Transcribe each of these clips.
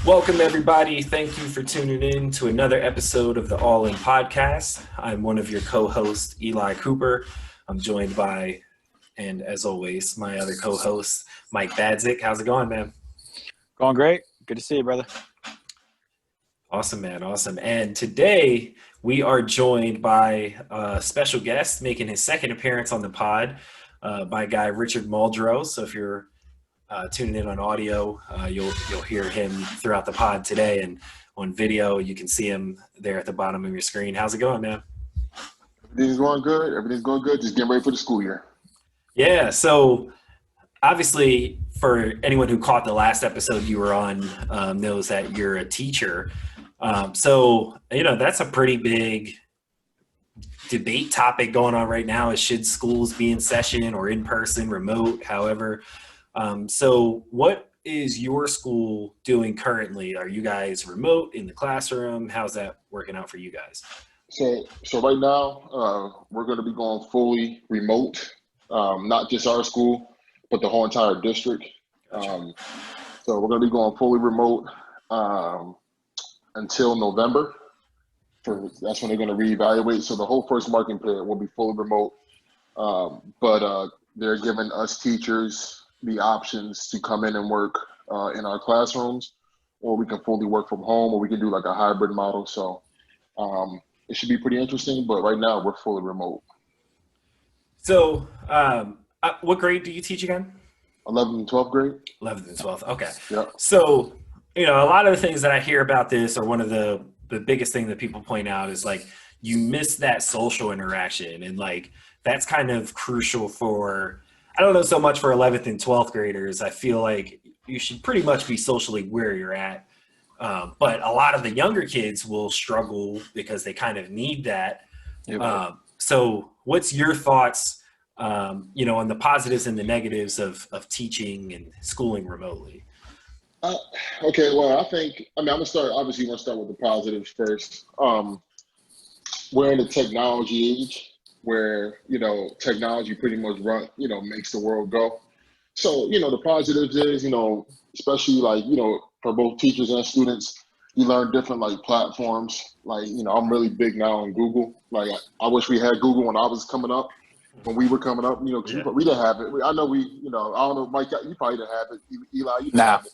Welcome, everybody. Thank you for tuning in to another episode of the All In Podcast. I'm one of your co-hosts, Eli Cooper. I'm joined by, and as always, my other co-host, Mike Badzik. How's it going, man? Going great. Good to see you, brother. Awesome, man. Awesome. And today we are joined by a special guest making his second appearance on the pod, my guy, Richard Muldrow. So if you're tuning in on audio, you'll hear him throughout the pod today, and on video you can see him there at the bottom of your screen. How's it going, man? Everything's going good. Everything's going good. Just getting ready for the school year. Yeah, so obviously for anyone who caught the last episode you were on, knows that you're a teacher. So that's a pretty big debate topic going on right now, is should schools be in session or in person, remote, however. So what is your school doing currently? Are you guys remote in the classroom? How's that working out for you guys? So right now, we're going to be going fully remote, not just our school, but the whole entire district. Gotcha. So we're going to be going fully remote until November. That's when they're going to reevaluate. So the whole first marking period will be fully remote. But they're giving us teachers the options to come in and work in our classrooms, or we can fully work from home, or we can do like a hybrid model. So it should be pretty interesting, but right now we're fully remote. So what grade do you teach again? 11th and 12th grade. 11th and 12th. Okay. Yep. So, a lot of the things that I hear about this, or one of the biggest thing that people point out, is like you miss that social interaction, and like that's kind of crucial for, I don't know so much for 11th and 12th graders. I feel like you should pretty much be socially where you're at. But a lot of the younger kids will struggle because they kind of need that. Yep. So what's your thoughts, on the positives and the negatives of teaching and schooling remotely? Okay, well, I'm going to start with the positives first. We're in a technology age where, technology pretty much makes the world go. So, the positives is, especially for both teachers and students, you learn different platforms. I'm really big now on Google. I wish we had Google when we were coming up, Yeah. we didn't have it. I know I don't know, Mike, you probably didn't have it. Eli, you didn't Nah. have it.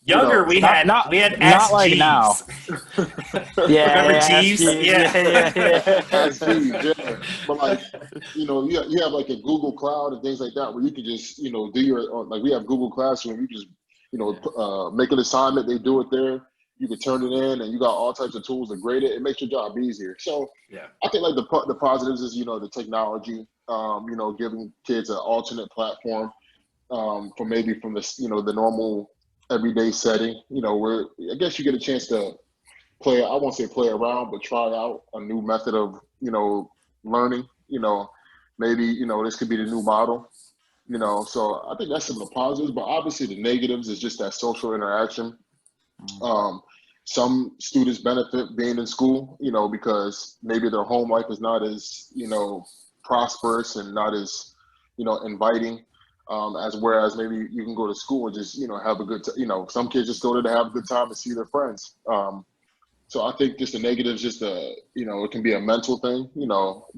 Younger, we had not Ask like Jeeves. now. Remember Ask Jeeves? Jeeves. Yeah. That's huge, yeah. But you have like a Google Cloud and things like that where you can just, do your, we have Google Classroom. You just, make an assignment, they do it there. You can turn it in, and you got all types of tools to grade it. It makes your job easier. So Yeah. I think the positives is, the technology, giving kids an alternate platform from the normal everyday setting, where I guess you get a chance to play, I won't say play around, but try out a new method of, learning, maybe, this could be the new model, so I think that's some of the positives, but obviously the negatives is just that social interaction. Some students benefit being in school, because maybe their home life is not as, prosperous and not as, inviting. Whereas maybe you can go to school and just, have a good, some kids just go there to have a good time and see their friends. So I think just the negatives, just it can be a mental thing,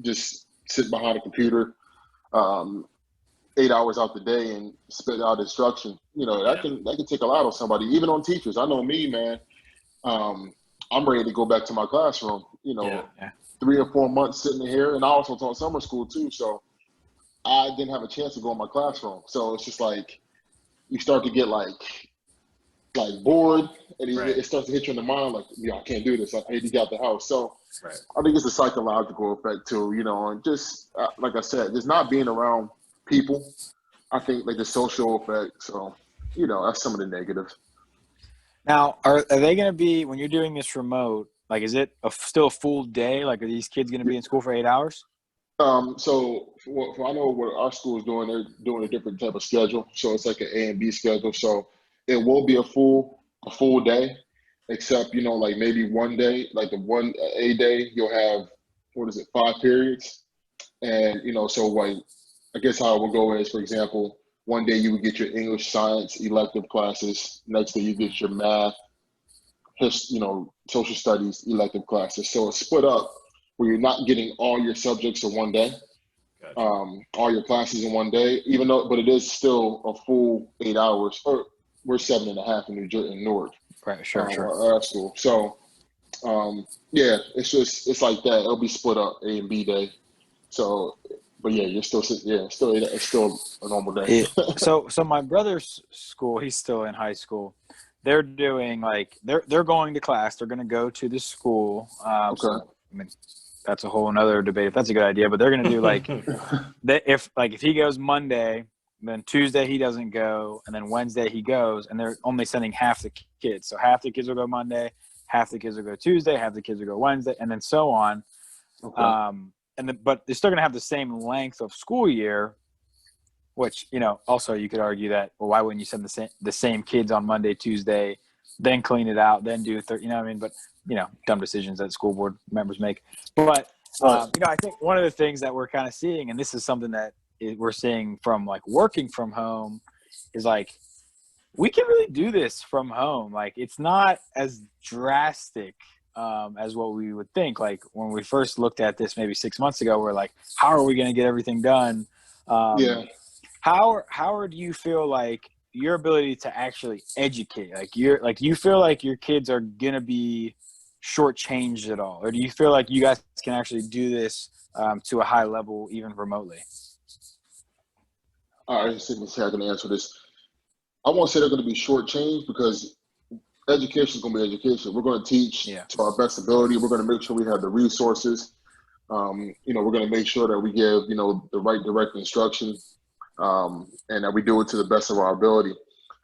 just sit behind a computer 8 hours out the day and spit out instruction. That can take a lot of somebody, even on teachers. I know me, man. I'm ready to go back to my classroom. 3 or 4 months sitting here, and I also taught summer school too. So I didn't have a chance to go in my classroom. So it's just like you start to get bored, and Right. it starts to hit you in the mind I can't do this. I need to get out the house. So Right. I think it's a psychological effect too, and just like I said, just not being around people. I think the social effect. So that's some of the negatives. Now, are they going to be, when you're doing this remote, is it still a full day? Are these kids going to be in school for 8 hours? So I know what our school is doing. They're doing a different type of schedule. So it's like an A and B schedule. So it will be a full day, except, maybe one day, the one A day, you'll have, 5 periods. And, so I guess how it would go is, for example, one day you would get your English, science, elective classes. Next day you get your math, social studies elective classes. So it's split up where you're not getting all your subjects in one day, Gotcha. all your classes in one day, but it is still a full 8 hours. Or we're 7.5 in Newark, Right. Sure. our school. So it's like that. It'll be split up A and B day. So, but yeah, it's still a normal day. So my brother's school, he's still in high school. They're doing they're going to class. They're going to go to the school. Okay. So, I mean, that's a whole another debate if that's a good idea. But they're going to do if he goes Monday, then Tuesday he doesn't go, and then Wednesday he goes, and they're only sending half the kids. So half the kids will go Monday, half the kids will go Tuesday, half the kids will go Wednesday, and then so on. Okay. But they're still going to have the same length of school year, which, also you could argue that, well, why wouldn't you send the same kids on Monday, Tuesday, then clean it out, then do what I mean? But, dumb decisions that school board members make. But, I think one of the things that we're kind of seeing, and this is something that we're seeing from working from home, is we can really do this from home. It's not as drastic as what we would think. When we first looked at this maybe 6 months ago, we're like, how are we going to get everything done? How do you feel your ability to actually educate, you feel like your kids are going to be shortchanged at all? Or do you feel like you guys can actually do this to a high level, even remotely? All right, see I can answer this. I won't say they're going to be shortchanged because education is going to be education. We're going to teach to our best ability. We're going to make sure we have the resources. We're going to make sure that we give, the right direct instruction, and that we do it to the best of our ability.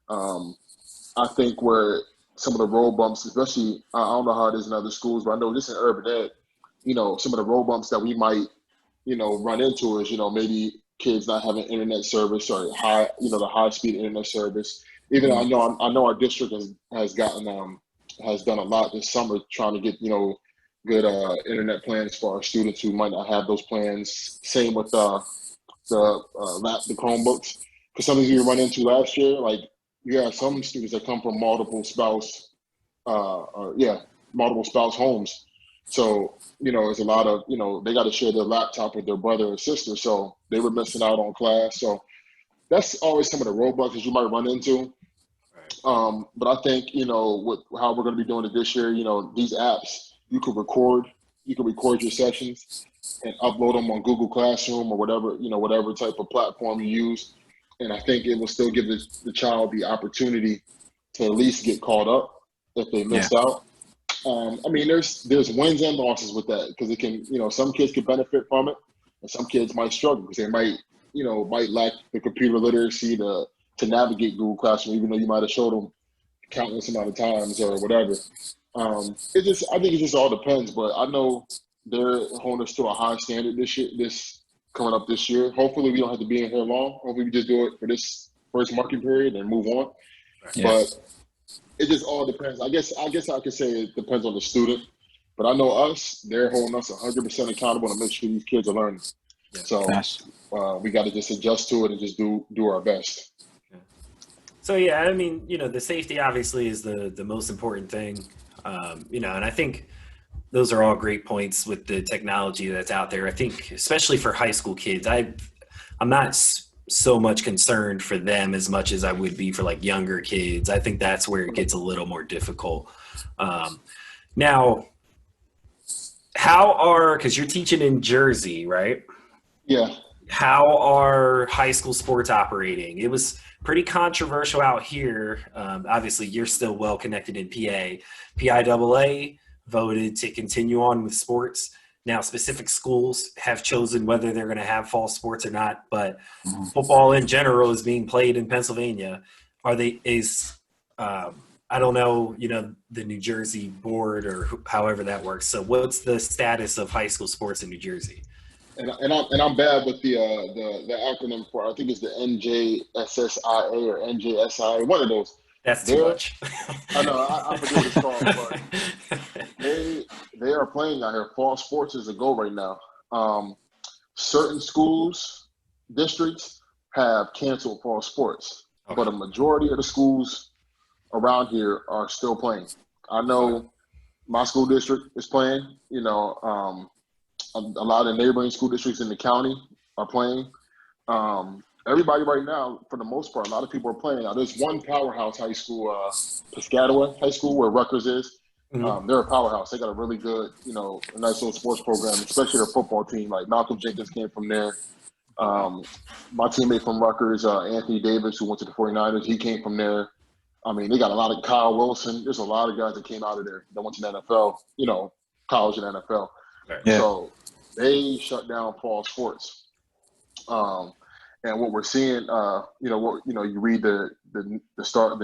I think where some of the road bumps, especially, I don't know how it is in other schools, but I know just in urban ed, some of the road bumps that we might, run into is, maybe kids not having internet service or the high speed internet service. Even I know our district has done a lot this summer trying to get good internet plans for our students who might not have those plans. Same with the Chromebooks, because something we run into last year, you have some students that come from multiple spouse homes. So it's a lot of they got to share their laptop with their brother or sister, so they were missing out on class. So that's always some of the roadblocks that you might run into. But I think, with how we're going to be doing it this year, these apps, you can record your sessions and upload them on Google Classroom or whatever type of platform you use. And I think it will still give the child the opportunity to at least get caught up if they missed out. There's wins and losses with that, because it can, some kids could benefit from it and some kids might struggle because they might lack the computer literacy to navigate Google Classroom, even though you might have showed them countless amount of times or whatever. I think it just all depends, but I know they're holding us to a high standard this coming up this year. Hopefully we don't have to be in here long. Hopefully we just do it for this first marking period and move on. Yeah. But it just all depends. I guess I could say it depends on the student, but I know they're holding us 100% accountable to make sure these kids are learning. Yeah. So we got to just adjust to it and just do our best. So, the safety obviously is the most important thing, and I think those are all great points with the technology that's out there. I think especially for high school kids, I'm not so much concerned for them as much as I would be for younger kids. I think that's where it gets a little more difficult. Now, because you're teaching in Jersey, right? Yeah. How are high school sports operating? It was pretty controversial out here. Obviously, you're still well connected in PA. PIAA voted to continue on with sports. Now, specific schools have chosen whether they're going to have fall sports or not, but football in general is being played in Pennsylvania. I don't know, the New Jersey board or however that works. So what's the status of high school sports in New Jersey? And I'm bad with the acronym for, I think it's the NJSSIA or NJSIA, one of those. That's too much. I know, I forget what it's called, but they are playing out here. Fall sports is a go right now. Certain schools, districts have canceled fall sports, but a majority of the schools around here are still playing. I know my school district is playing. You know, a lot of neighboring school districts in the county are playing. Everybody right now, for the most part, a lot of people are playing. Now, there's one powerhouse high school, Piscataway High School, where Rutgers is. Mm-hmm. They're a powerhouse. They got a really good, a nice little sports program, especially their football team. Like Malcolm Jenkins came from there. My teammate from Rutgers, Anthony Davis, who went to the 49ers, he came from there. I mean, they got a lot of Kyle Wilson. There's a lot of guys that came out of there that went to the NFL, college and NFL. Right. Yeah. So they shut down fall sports. And what we're seeing, you read the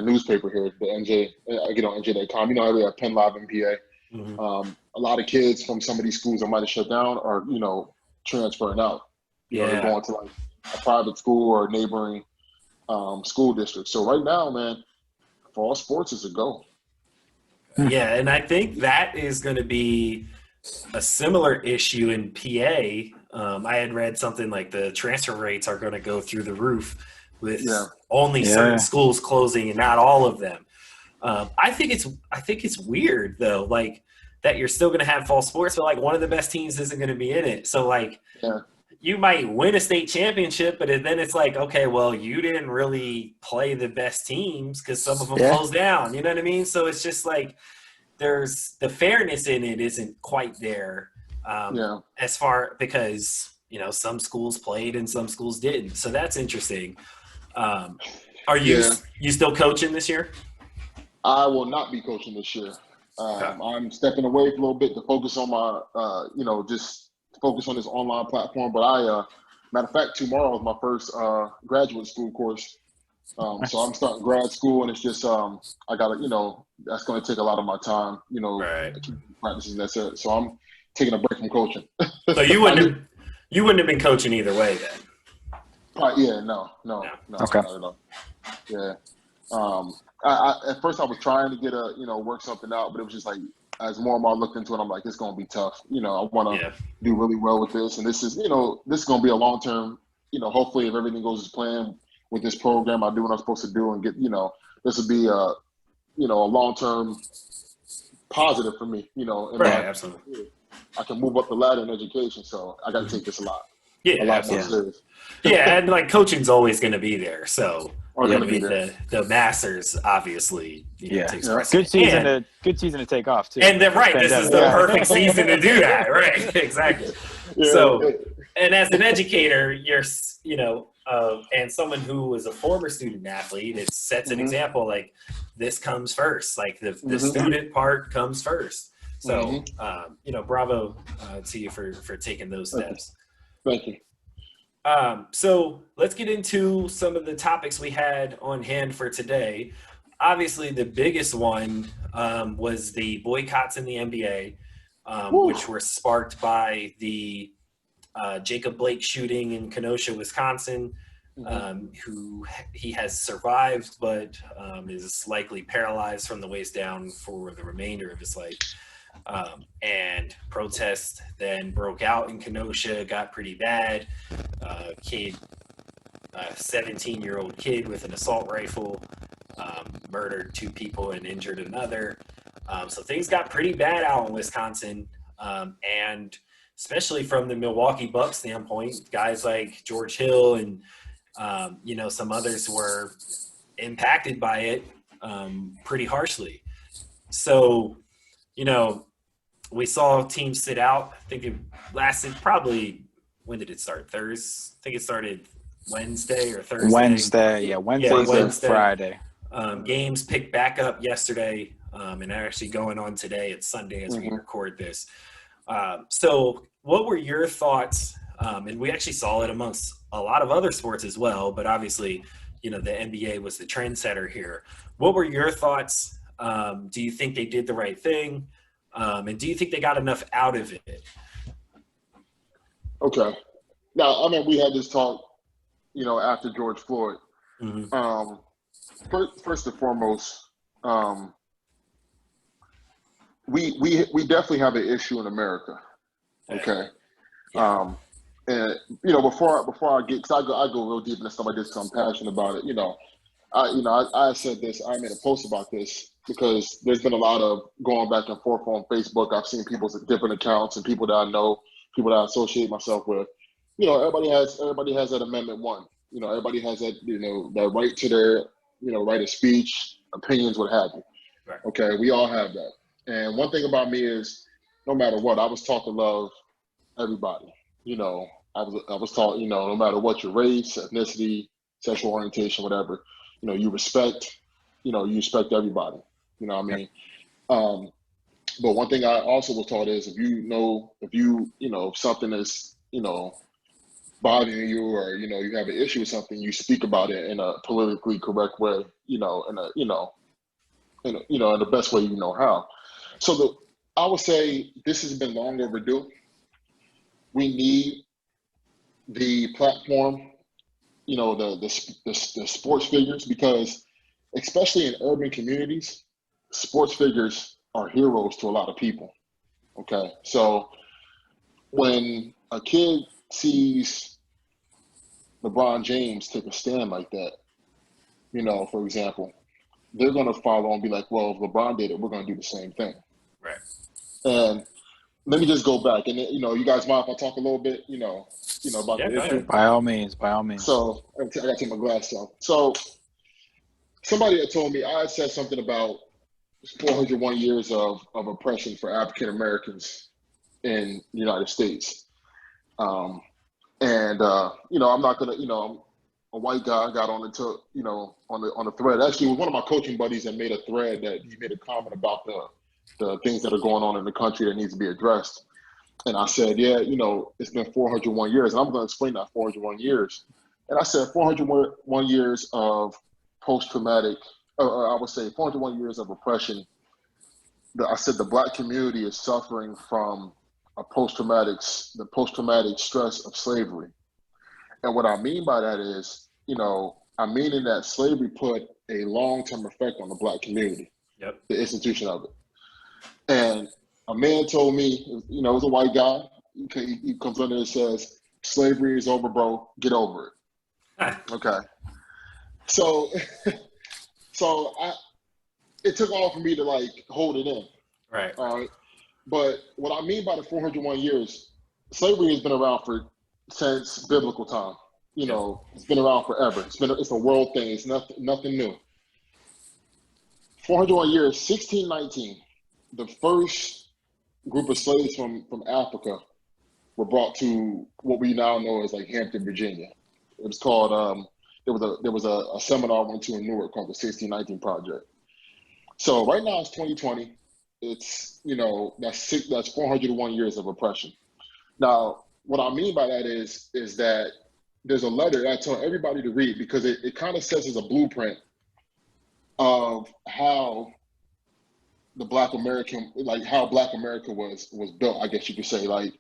newspaper here, the NJ, I get on NJ.com. You know, we have Penn Live MPA. Mm-hmm. A lot of kids from some of these schools that might have shut down are, transferring out. They're going to like a private school or a neighboring school district. So right now, man, fall sports is a go. Yeah, and I think that is going to be a similar issue in PA. I had read something like the transfer rates are going to go through the roof with only certain schools closing and not all of them. I think it's weird though, like that you're still going to have fall sports, but like one of the best teams isn't going to be in it. So like you might win a state championship, but then it's like, okay, well, you didn't really play the best teams because some of them closed down. You know what I mean? So it's just like there's the fairness in it isn't quite there. As far because some schools played and some schools didn't, so that's interesting. Are you still coaching this year? I will not be coaching this year. I'm stepping away for a little bit to focus on my, just focus on this online platform. But matter of fact, tomorrow is my first graduate school course. So I'm starting grad school, and it's just I gotta, that's going to take a lot of my time, practicing. That's it. So I'm taking a break from coaching. So you wouldn't have been coaching either way then? No. Okay. Not at all. Yeah. I at first I was trying to get work something out, but it was just like as more and more I looked into it, I'm like, it's gonna be tough. I want to do really well with this, and this is this is gonna be a long term. Hopefully, if everything goes as planned with this program, I do what I'm supposed to do and get. This will be a long term positive for me. Absolutely. I can move up the ladder in education, so I got to take this a lot more serious. Yeah, and like coaching's always going to be there. So the Masters obviously takes precedence. Good season to take off too. And then this is the perfect season to do that, right? Exactly. Yeah. So, and as an educator, you're and someone who was a former student athlete, it sets an example. Like this comes first. Like the student part comes first. So, bravo to you for taking those steps. Thank you. So let's get into some of the topics we had on hand for today. Obviously, the biggest one was the boycotts in the NBA, which were sparked by the Jacob Blake shooting in Kenosha, Wisconsin, who he has survived but is likely paralyzed from the waist down for the remainder of his life. And protests then broke out in Kenosha, got pretty bad. A 17-year-old kid with an assault rifle murdered 2 people and injured another. So things got pretty bad out in Wisconsin. And especially from the Milwaukee Bucks standpoint, guys like George Hill and, some others were impacted by it pretty harshly. So, we saw teams sit out. I think it lasted probably, when did it start? Thursday? I think it started Wednesday or Thursday. Wednesday. Friday. Games picked back up yesterday, and they're actually going on today. It's Sunday as we record this. So what were your thoughts? And we actually saw it amongst a lot of other sports as well, but obviously, the NBA was the trendsetter here. What were your thoughts? Do you think they did the right thing? And do you think they got enough out of it? Okay. Now, we had this talk, after George Floyd. First and foremost, we definitely have an issue in America. Okay. And before I get, because I go real deep into stuff like this because I'm passionate about it. I said this. I made a post about this. because there's been a lot of going back and forth on Facebook. I've seen people's different accounts and people that I know, people that I associate myself with. You know, everybody has that Amendment 1. You know, everybody has that, you know, that right to their, you know, right of speech, opinions, what have you. Right. Okay, we all have that. And one thing about me is, no matter what, I was taught to love everybody. You know, I was taught, you know, no matter what your race, ethnicity, sexual orientation, whatever, you know, you respect everybody. You know what I mean? But one thing I also was taught is if something is, you know, bothering you, or, you know, you have an issue with something, you speak about it in a politically correct way, you know, in the best way you know how. So I would say this has been long overdue. We need the platform, you know, the sports figures, because especially in urban communities, sports figures are heroes to a lot of people. Okay, so when a kid sees LeBron James take a stand like that, you know, for example, they're going to follow and be like, well, if LeBron did it, we're going to do the same thing. Right. And let me just go back, and, you know, you guys mind if I talk a little bit, you know about the issue? By all means. So I got to take my glass off. So somebody had told me, I had said something about 401 years of oppression for African Americans in the United States. You know, I'm not gonna, you know, a white guy got on the thread. Actually, it was one of my coaching buddies that made a thread that he made a comment about the things that are going on in the country that needs to be addressed. And I said, yeah, you know, it's been 401 years. And I'm going to explain that 401 years. And I said 401 years of post-traumatic, or I would say 401 years of oppression. I said the Black community is suffering from the post-traumatic stress of slavery. And what I mean by that is, you know, I mean in that slavery put a long-term effect on the Black community, Yep. the institution of it. And a man told me, you know, it was a white guy. He comes under and says, slavery is over, bro. Get over it. Okay. So, it took all for me to like hold it in. Right. All right. But what I mean by the 401 years, slavery has been around since biblical time. You know, it's been around forever. It's a world thing. It's nothing new. 401 years, 1619, the first group of slaves from Africa were brought to what we now know as like Hampton, Virginia. It was called there was a seminar I went to in Newark called the 1619 Project. So right now it's 2020. It's, you know, that's 401 years of oppression. Now, what I mean by that is that there's a letter that I tell everybody to read, because it kind of sets as a blueprint of how the Black American, like how Black America was built, I guess you could say. Like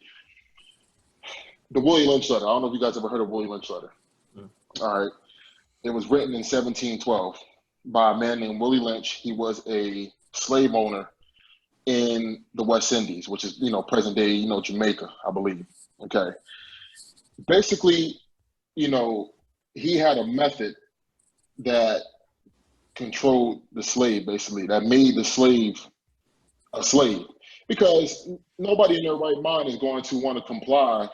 the Willie Lynch letter. I don't know if you guys ever heard of Willie Lynch letter. All right. It was written in 1712 by a man named Willie Lynch. He was a slave owner in the West Indies, which is, you know, present day, you know, Jamaica, I believe. Okay. Basically, you know, he had a method that controlled the slave, basically, that made the slave a slave, because nobody in their right mind is going to want to comply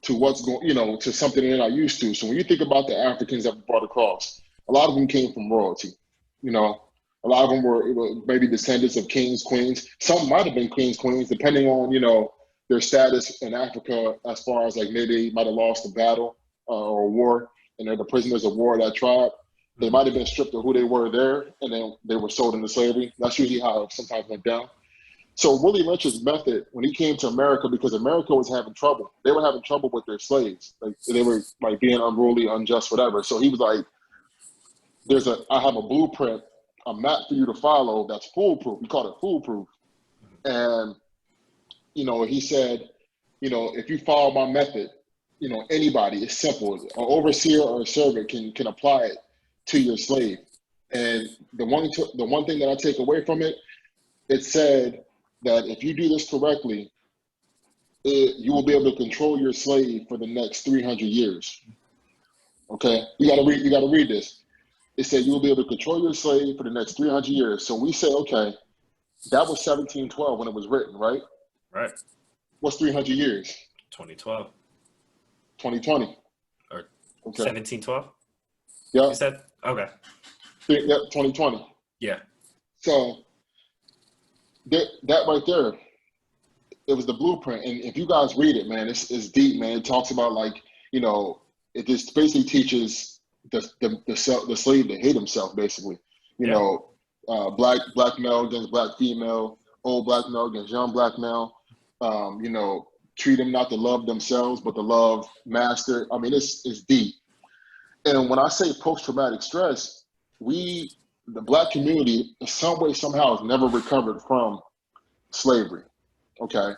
to what's going, you know, to something they're not used to. So when you think about the Africans that were brought across, a lot of them came from royalty. You know, a lot of them were maybe descendants of kings, queens. Some might have been queens, queens, depending on, you know, their status in Africa, as far as like maybe they might have lost a battle or a war, and they're the prisoners of war of that tribe. They might have been stripped of who they were there, and then they were sold into slavery. That's usually how it sometimes went down. So Willie Lynch's method, when he came to America, because America was having trouble, they were having trouble with their slaves. Like they were like being unruly, unjust, whatever. So he was like, I have a blueprint, a map for you to follow that's foolproof. We called it foolproof. And, you know, he said, you know, if you follow my method, you know, anybody, it's simple. An overseer or a servant can apply it to your slave. And the one thing that I take away from it, it said that if you do this correctly, you will be able to control your slave for the next 300 years. Okay, you got to read this. It said you will be able to control your slave for the next 300 years. So we say, okay, that was 1712 when it was written, right? Right. What's 300 years? 2012. 2020. Or Okay. 1712? Yeah. You said? Okay. Yeah, 2020. Yeah. So that right there, it was the blueprint. And if you guys read it, man, it's deep, man. It talks about, like, you know, it just basically teaches the slave to hate himself, basically. You Yeah. know, black male against black female, old black male against young black male. You know, treat them not to love themselves, but to love master. I mean, it's deep. And when I say post-traumatic stress, the black community, in some way, somehow, has never recovered from slavery. Okay.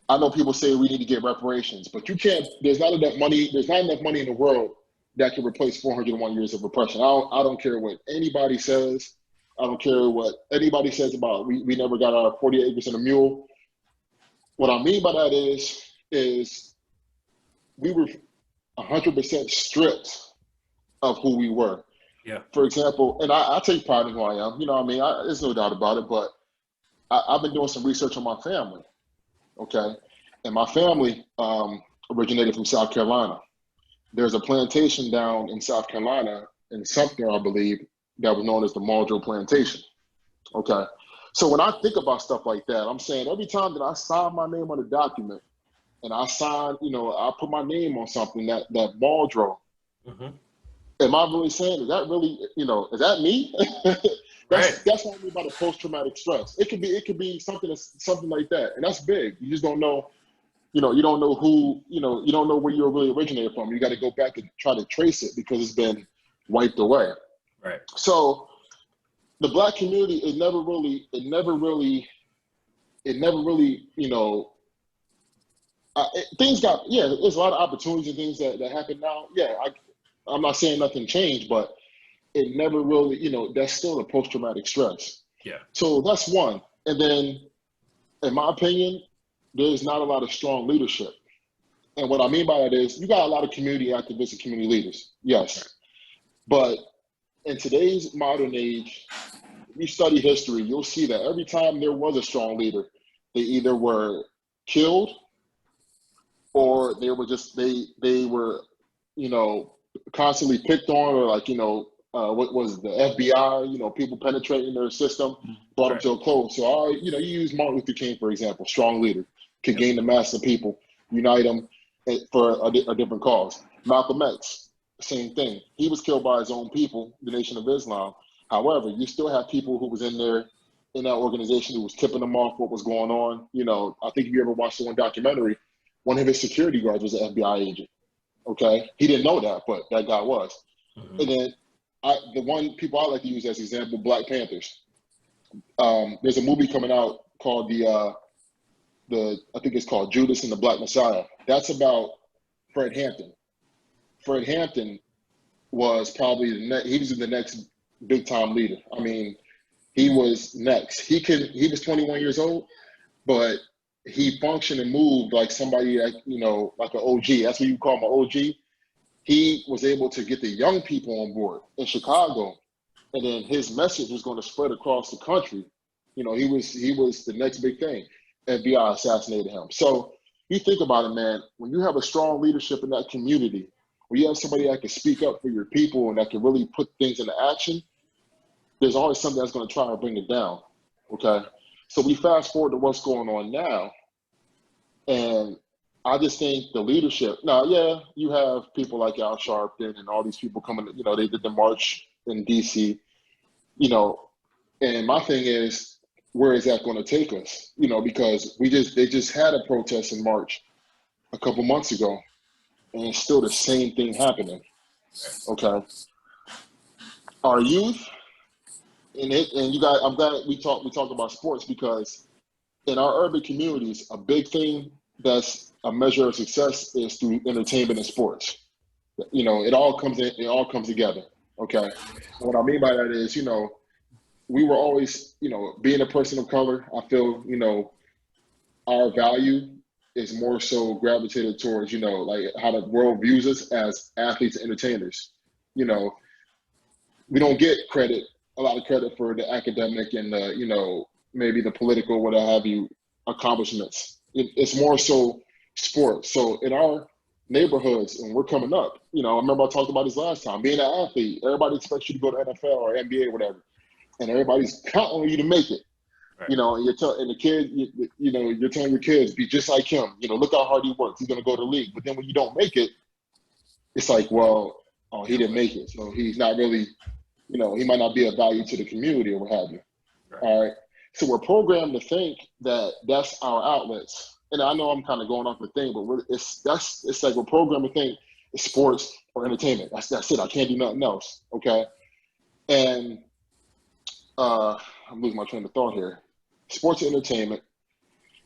I know people say we need to get reparations, but you can't. There's not enough money. There's not enough money in the world that can replace 401 years of repression. I don't care what anybody says. I don't care what anybody says about we never got our 40 acres and a mule. What I mean by that is we were 100% stripped of who we were. Yeah. For example, and I take pride in who I am. You know what I mean? There's no doubt about it, but I've been doing some research on my family. Okay. And my family originated from South Carolina. There's a plantation down in South Carolina, in Sumter, I believe, that was known as the Muldrow plantation. Okay. So when I think about stuff like that, I'm saying every time that I sign my name on a document and I sign, you know, I put my name on something that Muldrow, am I really saying, is that really, you know, is that me? That's what I mean by the post-traumatic stress. It could be something like that. And that's big. You just don't know, you know, you don't know who, you know, you don't know where you really originated from. You got to go back and try to trace it because it's been wiped away. Right. So the black community, it never really, you know, there's a lot of opportunities and things that happen now. Yeah, I'm not saying nothing changed, but it never really, you know, that's still a post-traumatic stress. Yeah. So that's one. And then, in my opinion, there's not a lot of strong leadership. And what I mean by that is you got a lot of community activists and community leaders. Yes. But in today's modern age, if you study history, you'll see that every time there was a strong leader, they either were killed or they were, you know, constantly picked on, or like, you know, what was the FBI, you know, people penetrating their system, brought them to a close. So, you know, you use Martin Luther King, for example, strong leader, could gain the mass of people, unite them for a different cause. Malcolm X, same thing. He was killed by his own people, the Nation of Islam. However, you still have people who was in there in that organization who was tipping them off what was going on. You know, I think if you ever watched the one documentary, one of his security guards was an FBI agent. Okay, he didn't know that, but that guy was. And then the one people I like to use as example, Black Panthers. There's a movie coming out called I think it's called Judas and the Black Messiah. That's about Fred Hampton. Fred Hampton was probably he was the next big time leader. I mean, he was next. He was 21 years old, but he functioned and moved like somebody, like, you know, like an OG. That's what you call him, an OG. He was able to get the young people on board in Chicago, and then his message was going to spread across the country. You know, he was the next big thing. FBI assassinated him. So you think about it, man, when you have a strong leadership in that community, when you have somebody that can speak up for your people and that can really put things into action, there's always something that's going to try to bring it down. Okay. So we fast forward to what's going on now. And I just think the leadership, now, yeah, you have people like Al Sharpton and all these people coming, you know, they did the march in DC, you know, and my thing is, where is that going to take us? You know, because they just had a protest in March a couple months ago, and it's still the same thing happening. Okay. Our youth, and you guys, I'm glad we talk about sports, because in our urban communities, a big thing that's a measure of success is through entertainment and sports. You know, it all comes together. Okay. And what I mean by that is, you know, we were always, you know, being a person of color, I feel, you know, our value is more so gravitated towards, you know, like how the world views us as athletes and entertainers. You know, we don't get a lot of credit for the academic and the, maybe the political, what have you, accomplishments. It's more so sports. So in our neighborhoods, and we're coming up, I remember I talked about this last time, being an athlete, everybody expects you to go to NFL or NBA or whatever, and everybody's counting on you to make it. Right. And you're telling the kid, you're telling your kids, be just like him. Look how hard he works. He's going to go to the league. But then when you don't make it, it's like, well, he didn't make it, so he's not really, he might not be of value to the community or what have you. Right. All right. So we're programmed to think that that's our outlets. And I know I'm kind of going off the thing, but it's like we're programmed to think it's sports or entertainment. That's it. I can't do nothing else. Okay. And I'm losing my train of thought here. Sports and entertainment.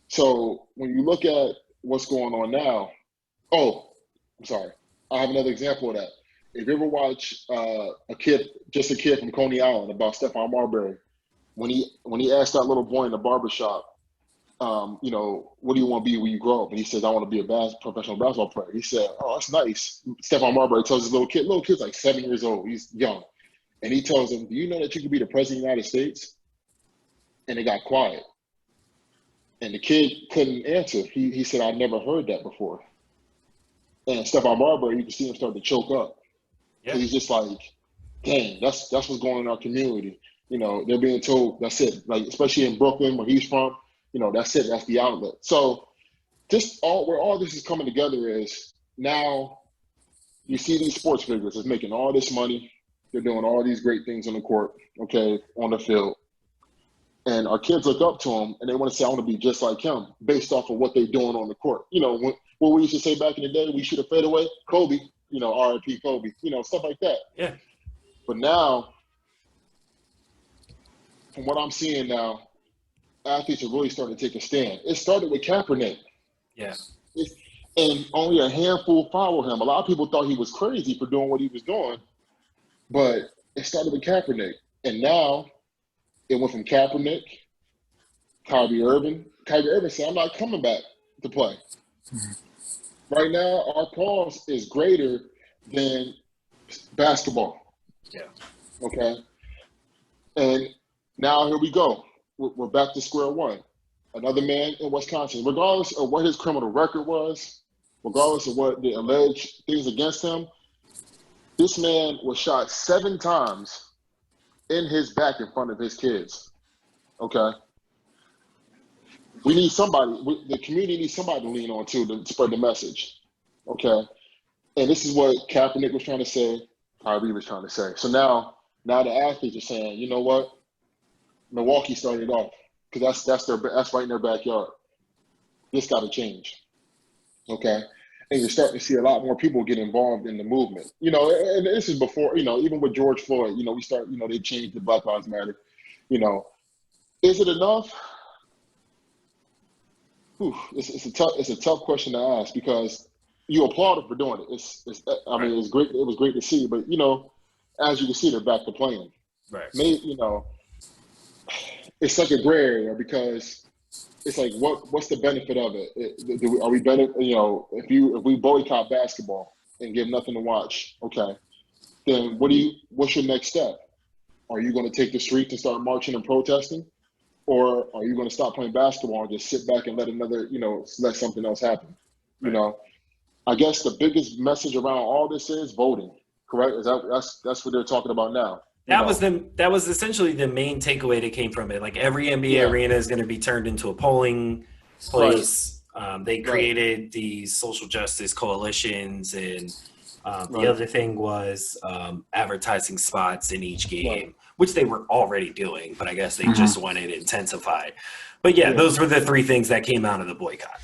So when you look at what's going on now, I'm sorry. I have another example of that. If you ever watch a kid from Coney Island about Stephon Marbury, when he asked that little boy in the barbershop, what do you want to be when you grow up? And he says, I want to be a professional basketball player. He said, oh, that's nice. Stephon Marbury tells his little kid's like 7 years old. He's young. And he tells him, do you know that you could be the president of the United States? And it got quiet. And the kid couldn't answer. He said, I never heard that before. And Stephon Marbury, you can see him start to choke up. Yeah. He's just like, dang, that's what's going on in our community. They're being told that's it. Like, especially in Brooklyn, where he's from, that's it. That's the outlet. So where all this is coming together is now you see these sports figures is making all this money. They're doing all these great things on the court, okay, on the field. And our kids look up to them and they want to say, I want to be just like him based off of what they're doing on the court. What we used to say back in the day, we should have fade away, Kobe, RIP Kobe, stuff like that. Yeah. But now, from what I'm seeing now, athletes are really starting to take a stand. It started with Kaepernick. Yeah. And only a handful follow him. A lot of people thought he was crazy for doing what he was doing, but it started with Kaepernick. And now it went from Kaepernick, Kyrie Irving. Kyrie Irving said, I'm not coming back to play. Mm-hmm. Right now, our cause is greater than basketball. Yeah. Okay. And now here we go. We're back to square one. Another man in Wisconsin, regardless of what his criminal record was, regardless of what the alleged things against him, this man was shot 7 times in his back in front of his kids. Okay. We need somebody, the community needs somebody to lean on to spread the message. Okay. And this is what Kaepernick was trying to say, Kyrie was trying to say. So now the athletes are saying, you know what? Milwaukee started off because that's right in their backyard. This got to change. Okay. And you're starting to see a lot more people get involved in the movement. And this is before, even with George Floyd, they changed the Black Lives Matter. Is it enough? It's a tough question to ask because you applaud him for doing it. It's great. It was great to see, but as you can see, they're back to playing. Right. Maybe, it's like a gray area because it's like, what's the benefit of it? Are we better? If we boycott basketball and give nothing to watch, okay, then what's your next step? Are you going to take the streets and start marching and protesting? Or are you going to stop playing basketball and just sit back and let something else happen? Right. I guess the biggest message around all this is voting, correct? That's what they're talking about now. That was essentially the main takeaway that came from it. Like every NBA arena is going to be turned into a polling place. Right. They created these social justice coalitions, and the other thing was advertising spots in each game, which they were already doing, but I guess they just wanted it intensified. But those were the 3 things that came out of the boycott.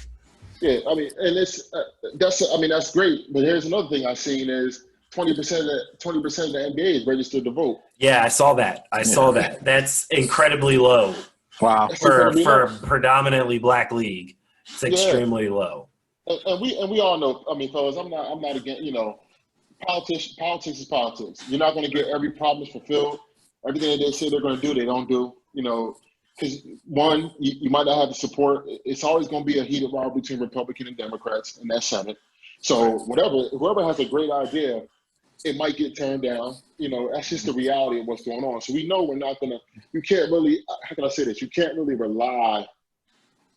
Yeah, I mean, and that's great. But here's another thing I've seen is 20% of the NBA is registered to vote. Yeah, I saw that. That's incredibly low. Wow. For a predominantly black league, it's extremely low. And we all know. I mean, fellas, I'm not against. Politics is politics. You're not going to get every promise fulfilled. Everything that they say they're going to do, they don't do. Because one, you might not have the support. It's always going to be a heated rivalry between Republican and Democrats in that Senate. So whoever has a great idea, it might get turned down. You know, that's just the reality of what's going on. So we know we're not gonna. You can't really. How can I say this? You can't really rely,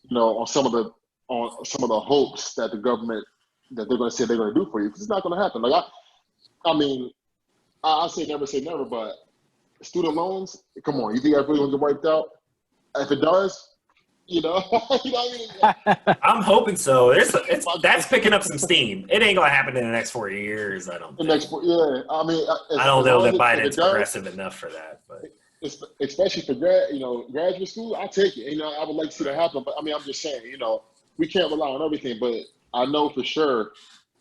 you know, on some of the hopes that the government that they're going to say they're going to do for you, because it's not going to happen. Like I mean, I say never, but student loans. Come on, you think that's really going to get wiped out? If it does, you know, you know what I mean? I'm hoping so. That's picking up some steam. It ain't gonna happen in the next 4 years. I don't. Yeah, I mean, I don't know that Biden's progressive enough for that, but especially for graduate school, I take it. You know, I would like to see that happen, but I mean, I'm just saying, you know, we can't rely on everything. But I know for sure,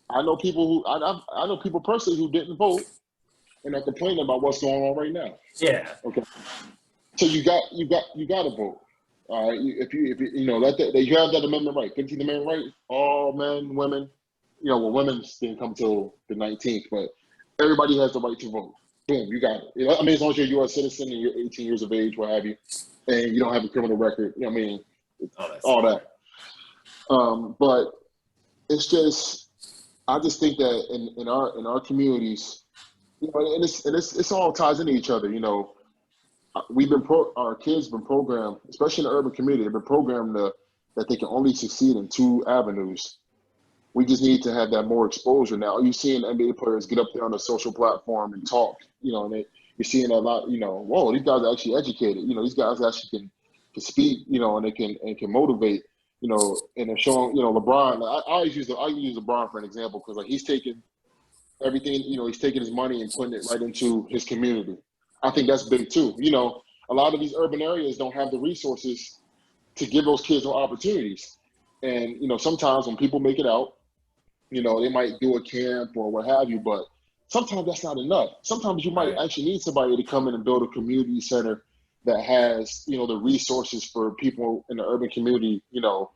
I know people I know people personally who didn't vote and are complaining about what's going on right now. yeah. Okay. So you got to vote. All right. If you know that you have that amendment right, 15th Amendment right, all men, women. You know, well, women didn't come till the 19th, but everybody has the right to vote. Boom, you got it. You know, I mean, as long as you're a U.S. citizen and you're 18 years of age, what have you, and you don't have a criminal record. You know what I mean? All that. But it's just, I just think that in our communities, you know, and it's all ties into each other. You know, our kids have been programmed, especially in the urban community, they've been programmed that they can only succeed in two avenues. We just need to have that more exposure now. You're seeing NBA players get up there on a social platform and talk, you know, and you're seeing a lot, you know, whoa, these guys are actually educated. You know, these guys actually can speak, you know, and they can motivate, you know, and they're showing, you know, LeBron. I always use LeBron for an example, because like he's taking everything, you know, he's taking his money and putting it right into his community. I think that's big too. You know, a lot of these urban areas don't have the resources to give those kids more opportunities. And, you know, sometimes when people make it out, you know, they might do a camp or what have you, but sometimes that's not enough. Sometimes you might actually need somebody to come in and build a community center that has, you know, the resources for people in the urban community, you know,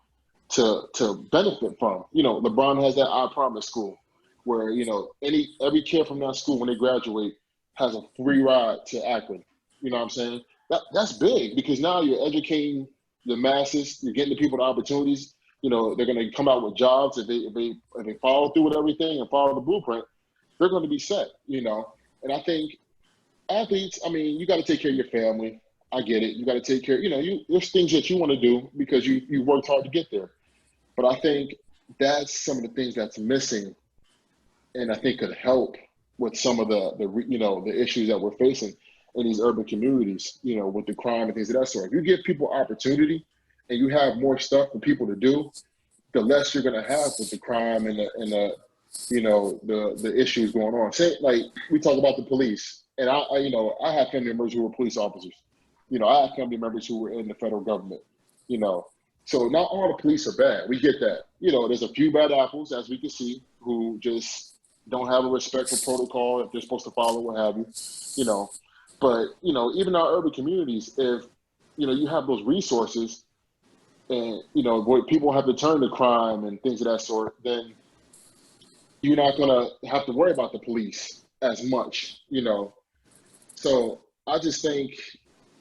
to benefit from. You know, LeBron has that I Promise school where, you know, every kid from that school when they graduate has a free ride to Akron. You know what I'm saying? That's big, because now you're educating the masses, you're getting the people the opportunities. You know, they're going to come out with jobs if they follow through with everything and follow the blueprint. They're going to be set, you know. And I think athletes, I mean, you got to take care of your family. I get it. You got to take care, you know, there's things that you want to do because you worked hard to get there. But I think that's some of the things that's missing, and I think could help with some of the you know, the issues that we're facing in these urban communities, you know, with the crime and things of that sort. If you give people opportunity and you have more stuff for people to do, the less you're going to have with the crime and the you know, the issues going on. Say, like, we talk about the police, and I you know, I have family members who were police officers. You know, I have family members who were in the federal government, you know. So not all the police are bad. We get that. You know, there's a few bad apples, as we can see, who just don't have a respect for protocol if they're supposed to follow, what have you, you know. But, you know, even our urban communities, if, you know, you have those resources and, you know, where people have to turn to crime and things of that sort, then you're not going to have to worry about the police as much, you know. So I just think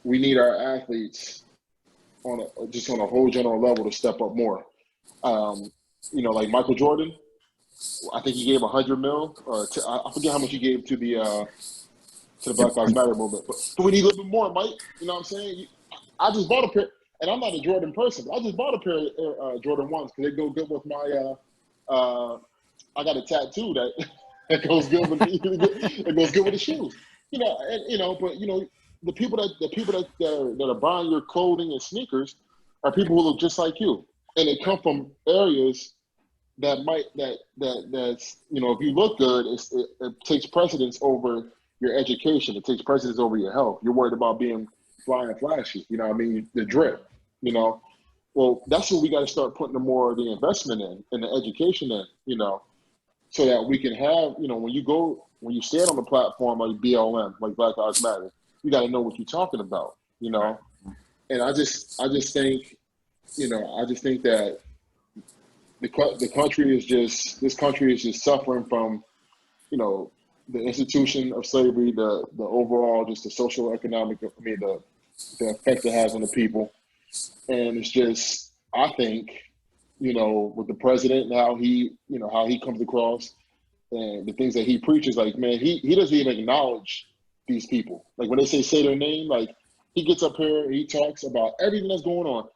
we need our athletes on a whole general level to step up more. You know, like Michael Jordan, I think he gave $100 million. I forget how much he gave to the Black Lives Matter movement, but we need a little bit more, Mike. You know what I'm saying? I just bought a pair, and I'm not a Jordan person, but I just bought a pair of Jordan 1s because they go good with my. I got a tattoo that goes good with the shoes. You know, and you know, but you know, the people that are buying your clothing and sneakers are people who look just like you, and they come from areas that's, you know, if you look good, it takes precedence over your education. It takes precedence over your health. You're worried about being fly and flashy. You know what I mean? The drip, you know. Well, that's what we got to start putting more of the investment in the education in, you know, so that we can have, you know, when you stand on the platform like BLM, like Black Lives Matter, you got to know what you're talking about, you know. And I just think, you know, I just think that this country is just suffering from, you know, the institution of slavery, the overall, just the social economic, I mean, the effect it has on the people. And it's just, I think, you know, with the president and how he comes across, and the things that he preaches, like, man, he doesn't even acknowledge these people. Like when they say their name, like he gets up here and he talks about everything that's going on.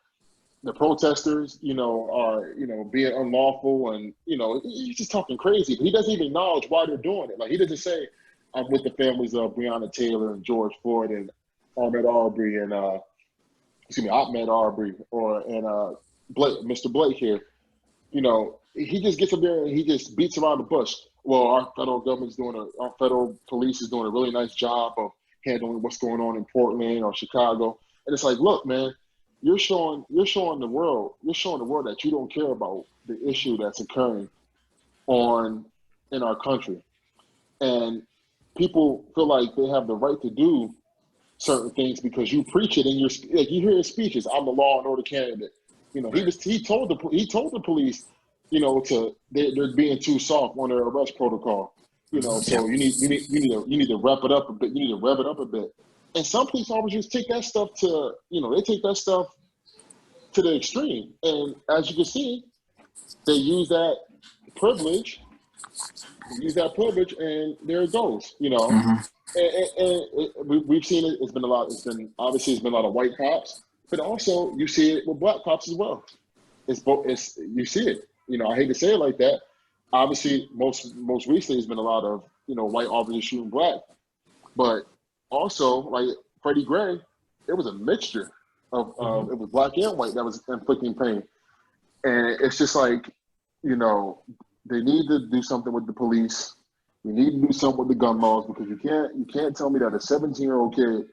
The protesters, are, being unlawful, and, he's just talking crazy. But he doesn't even acknowledge why they're doing it. Like he doesn't say, I'm with the families of Breonna Taylor and George Floyd and Ahmaud Arbery and Ahmaud Arbery Blake, Mr. Blake here. He just gets up there and he just beats around the bush. Well, our federal federal police is doing a really nice job of handling what's going on in Portland or Chicago. And it's like, look, man, you're showing the world that you don't care about the issue that's occurring in our country. And people feel like they have the right to do certain things because you preach it in your like you hear his speeches. I'm the law and order candidate. He told the police, they're being too soft on their arrest protocol. So you need to wrap it up a bit. You need to rev it up a bit. And some police officers take that stuff to the extreme. And as you can see, they use that privilege. And there it goes. And we've seen it. It's been a lot of white cops, but also you see it with black cops as well. You see it. I hate to say it like that. Obviously, most recently, it's been a lot of white officers shooting black, but also like Freddie Gray, it was a mixture of it was black and white that was inflicting pain, and it's just like they need to do something with the police. You need to do something with the gun laws because you can't tell me that a 17-year-old kid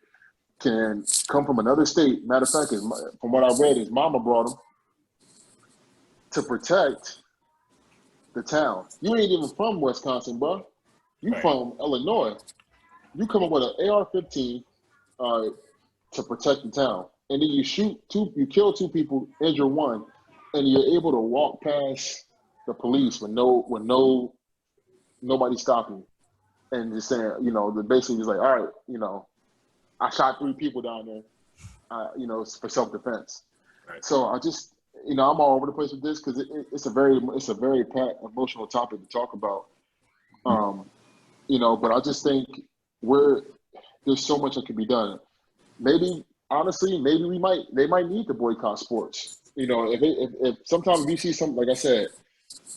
can come from another state. Matter of fact, from what I read, his mama brought him to protect the town. You ain't even from Wisconsin, bro. You from Illinois. You come up with an AR-15 to protect the town, and then you you kill two people, injure one, and you're able to walk past the police with nobody stopping, and just saying, basically just like, all right, I shot 3 people down there, for self-defense. Right. So I just, I'm all over the place with this because it's a very emotional topic to talk about. But I just think there's so much that can be done. Maybe honestly, they might need to boycott sports. If sometimes you see something, like I said,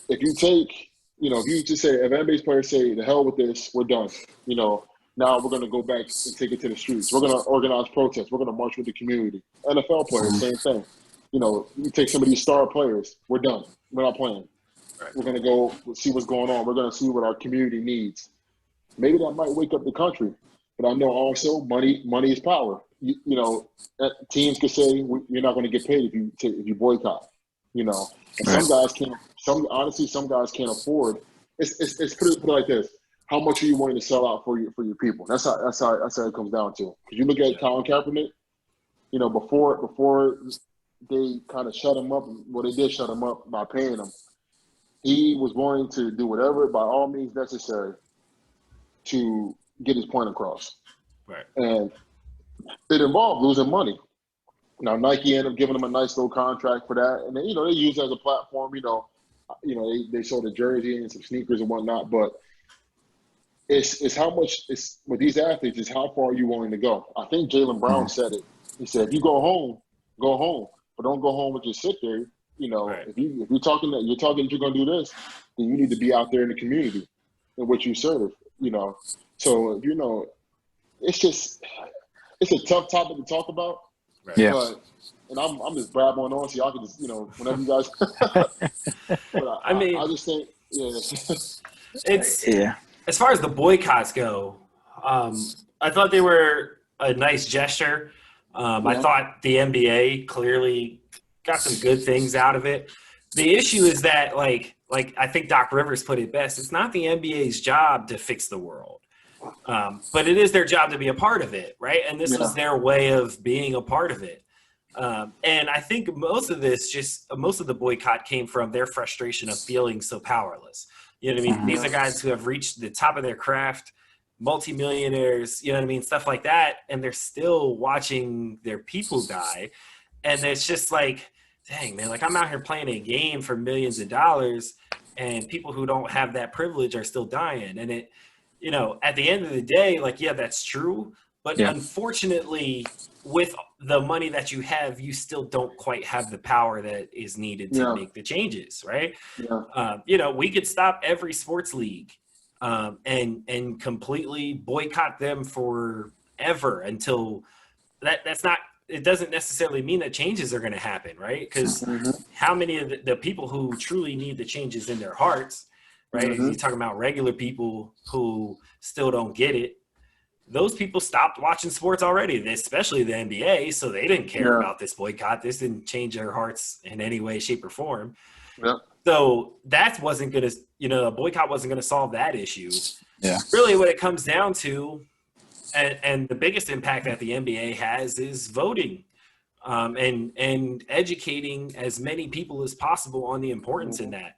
if you take, if you just say, if NBA's players say, the hell with this, we're done. Now we're going to go back and take it to the streets. We're going to organize protests. We're going to march with the community. NFL players, same thing. You take some of these star players. We're done. We're not playing. Right. We're going to go see what's going on. We're going to see what our community needs. Maybe that might wake up the country. But I know also money is power. Teams could say you're not going to get paid if you boycott. And some guys can't. Some guys can't afford. It's put it like this: how much are you willing to sell out for your people? That's how it comes down to. Because you look at Colin Kaepernick, before they kind of shut him up. Well, they did shut him up by paying him. He was willing to do whatever by all means necessary to get his point across. Right. And it involved losing money. Now Nike ended up giving him a nice little contract for that, and then, they use it as a platform. They sold a jersey and some sneakers and whatnot, but it's how much it's with these athletes is how far are you willing to go. I think Jaylen Brown said it. He said, if you go home, but don't go home and just sit there. Right. If you're talking that you're going to do this, then you need to be out there in the community in which you serve. So it's a tough topic to talk about. Right. Yeah. But, and I'm just blabbering on, so y'all can just, whenever you guys. But I just think, it's as far as the boycotts go. I thought they were a nice gesture. I thought the NBA clearly got some good things out of it. The issue is that, like I think Doc Rivers put it best, it's not the NBA's job to fix the world. But it is their job to be a part of it, right? And this was their way of being a part of it. And I think most of the boycott came from their frustration of feeling so powerless. You know what I mean? These are guys who have reached the top of their craft, multimillionaires, you know what I mean? Stuff like that. And they're still watching their people die. And it's just like, dang, man, like I'm out here playing a game for millions of dollars and people who don't have that privilege are still dying. And it, at the end of the day, like, yeah, that's true. But unfortunately, with the money that you have, you still don't quite have the power that is needed to make the changes, right? We could stop every sports league and completely boycott them forever until that's not. It doesn't necessarily mean that changes are going to happen, right? Because how many of the people who truly need the changes in their hearts, right? You're talking about regular people who still don't get it. Those people stopped watching sports already, especially the NBA, so they didn't care about this boycott. This didn't change their hearts in any way, shape, or form. Yeah. So that wasn't going to, a boycott wasn't going to solve that issue. Yeah. Really what it comes down to, and the biggest impact that the NBA has is voting and educating as many people as possible on the importance in that.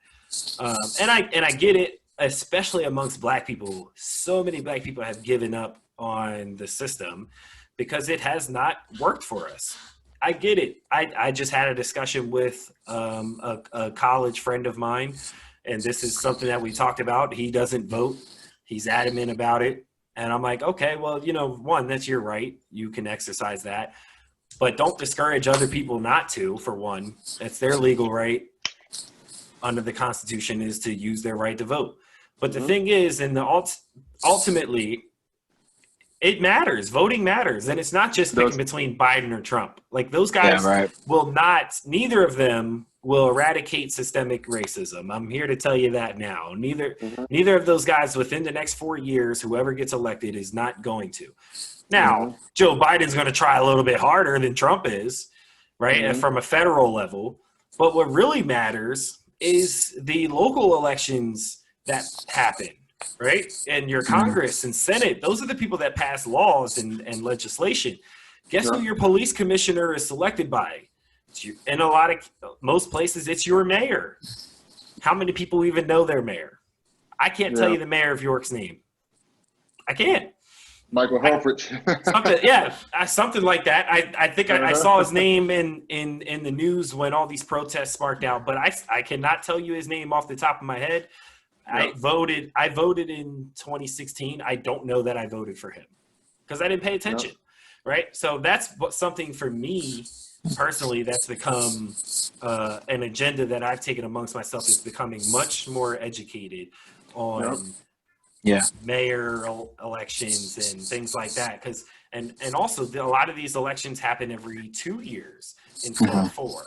And I get it, especially amongst Black people. So many Black people have given up on the system because it has not worked for us. I get it. I just had a discussion with a college friend of mine, and this is something that we talked about. He doesn't vote. He's adamant about it. And I'm like, okay, well, one, that's your right. You can exercise that. But don't discourage other people not to, for one. It's their legal right under the Constitution is to use their right to vote. But the thing is, ultimately, it matters. Voting matters. And it's not just picking between Biden or Trump. Like, those guys will not, neither of them will eradicate systemic racism. I'm here to tell you that now. Neither of those guys within the next 4 years, whoever gets elected, is not going to. Now, Joe Biden's going to try a little bit harder than Trump is, right, and from a federal level. But what really matters is the local elections that happen. Right? And your Congress and Senate, those are the people that pass laws and legislation. Guess who your police commissioner is selected by? In most places, it's your mayor. How many people even know their mayor? I can't tell you the mayor of York's name. I can't. Michael Helfrich. Something like that. I think I saw his name in the news when all these protests sparked out, but I cannot tell you his name off the top of my head. I voted in 2016. I don't know that I voted for him because I didn't pay attention, right? So that's something for me personally that's become an agenda that I've taken amongst myself, is becoming much more educated on mayor elections and things like that. Because and also a lot of these elections happen every 2 years instead of 4.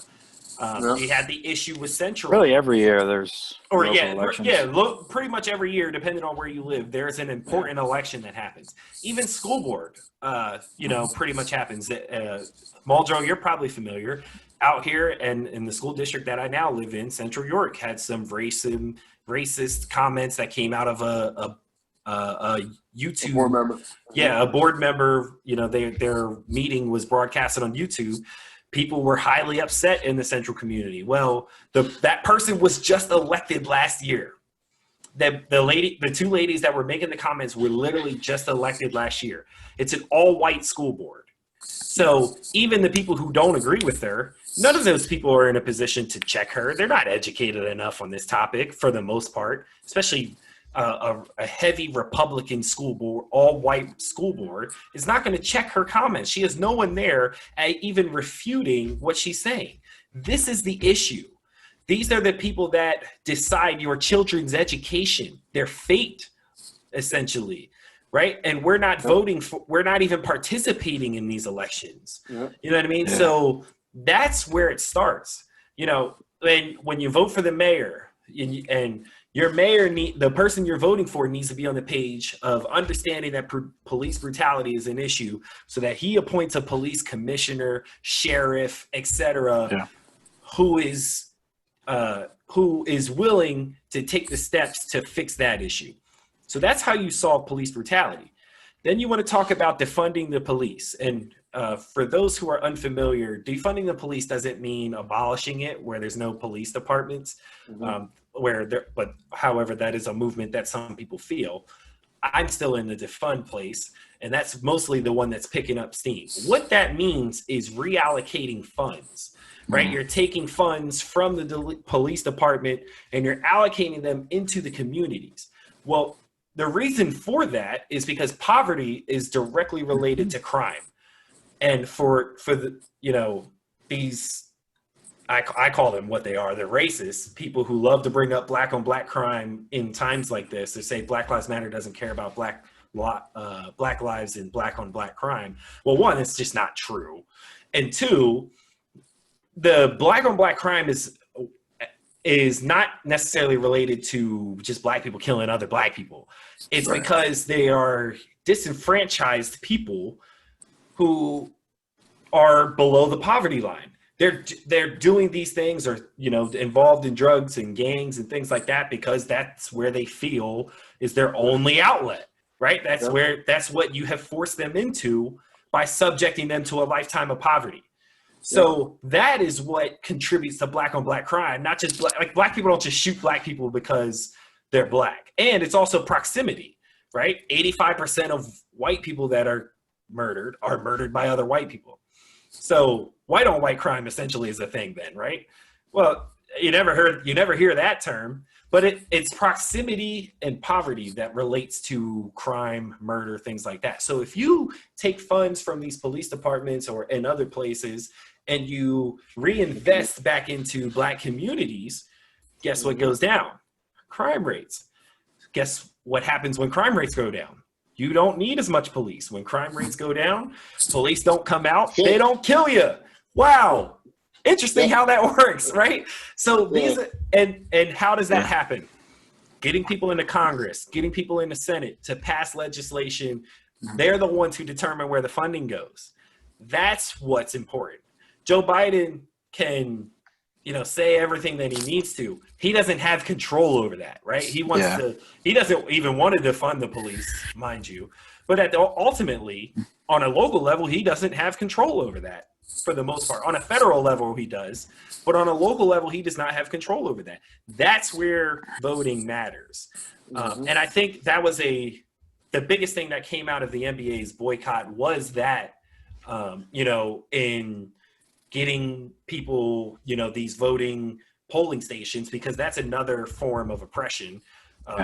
We had the issue with Central. Really, every year there's elections. Pretty much every year, depending on where you live, there's an important election that happens. Even school board, pretty much happens. Muldrow, you're probably familiar. Out here and in the school district that I now live in, Central York had some racist comments that came out of a YouTube board member. Yeah, a board member. Their meeting was broadcasted on YouTube. People were highly upset in the Central community. Well, that person was just elected last year. The 2 ladies that were making the comments were literally just elected last year. It's an all-white school board. So even the people who don't agree with her, none of those people are in a position to check her. They're not educated enough on this topic for the most part, especially a heavy Republican school board, all-white school board, is not going to check her comments. She has no one there even refuting what she's saying. This is the issue. These are the people that decide your children's education, their fate, essentially, right? And we're not voting for, we're not even participating in these elections. You know what I mean? So that's where it starts. When you vote for the mayor and your mayor, the person you're voting for, needs to be on the page of understanding that police brutality is an issue, so that he appoints a police commissioner, sheriff, etc., who is willing to take the steps to fix that issue. So that's how you solve police brutality. Then you want to talk about defunding the police. And for those who are unfamiliar, defunding the police doesn't mean abolishing it, where there's no police departments. However, that is a movement that some people feel. I'm still in the defund place, and that's mostly the one that's picking up steam. What that means is reallocating funds, right? You're taking funds from the police department and you're allocating them into the communities. Well, the reason for that is because poverty is directly related to crime. And for the, these, I call them what they are. They're racist people who love to bring up black on black crime in times like this. They say Black Lives Matter doesn't care about black lives and black on black crime. Well, one, it's just not true. And two, the black on black crime is not necessarily related to just black people killing other black people. It's because they are disenfranchised people who are below the poverty line. They're doing these things, or involved in drugs and gangs and things like that, because that's where they feel is their only outlet, right? That's what you have forced them into by subjecting them to a lifetime of poverty. So that is what contributes to black on black crime. Not just black people don't just shoot black people because they're black. And it's also proximity, right? 85% of white people that are murdered by other white people. So white on white crime essentially is a thing then, right? Well, you never hear that term, but it's proximity and poverty that relates to crime, murder, things like that. So if you take funds from these police departments or in other places and you reinvest back into black communities, guess what goes down? Crime rates. Guess what happens when crime rates go down? You don't need as much police. When crime rates go down, police don't come out, they don't kill you. Wow. Interesting how that works, right? So these and how does that happen? Getting people into Congress, getting people in the Senate to pass legislation. They're the ones who determine where the funding goes. That's what's important. Joe Biden can, say everything that he needs to. He doesn't have control over that, right? He doesn't even want to defund the police, mind you. But ultimately, on a local level, he doesn't have control over that for the most part. On a federal level, he does. But on a local level, he does not have control over that. That's where voting matters. And I think that was the biggest thing that came out of the NBA's boycott was that, in getting people, these voting polling stations, because that's another form of oppression,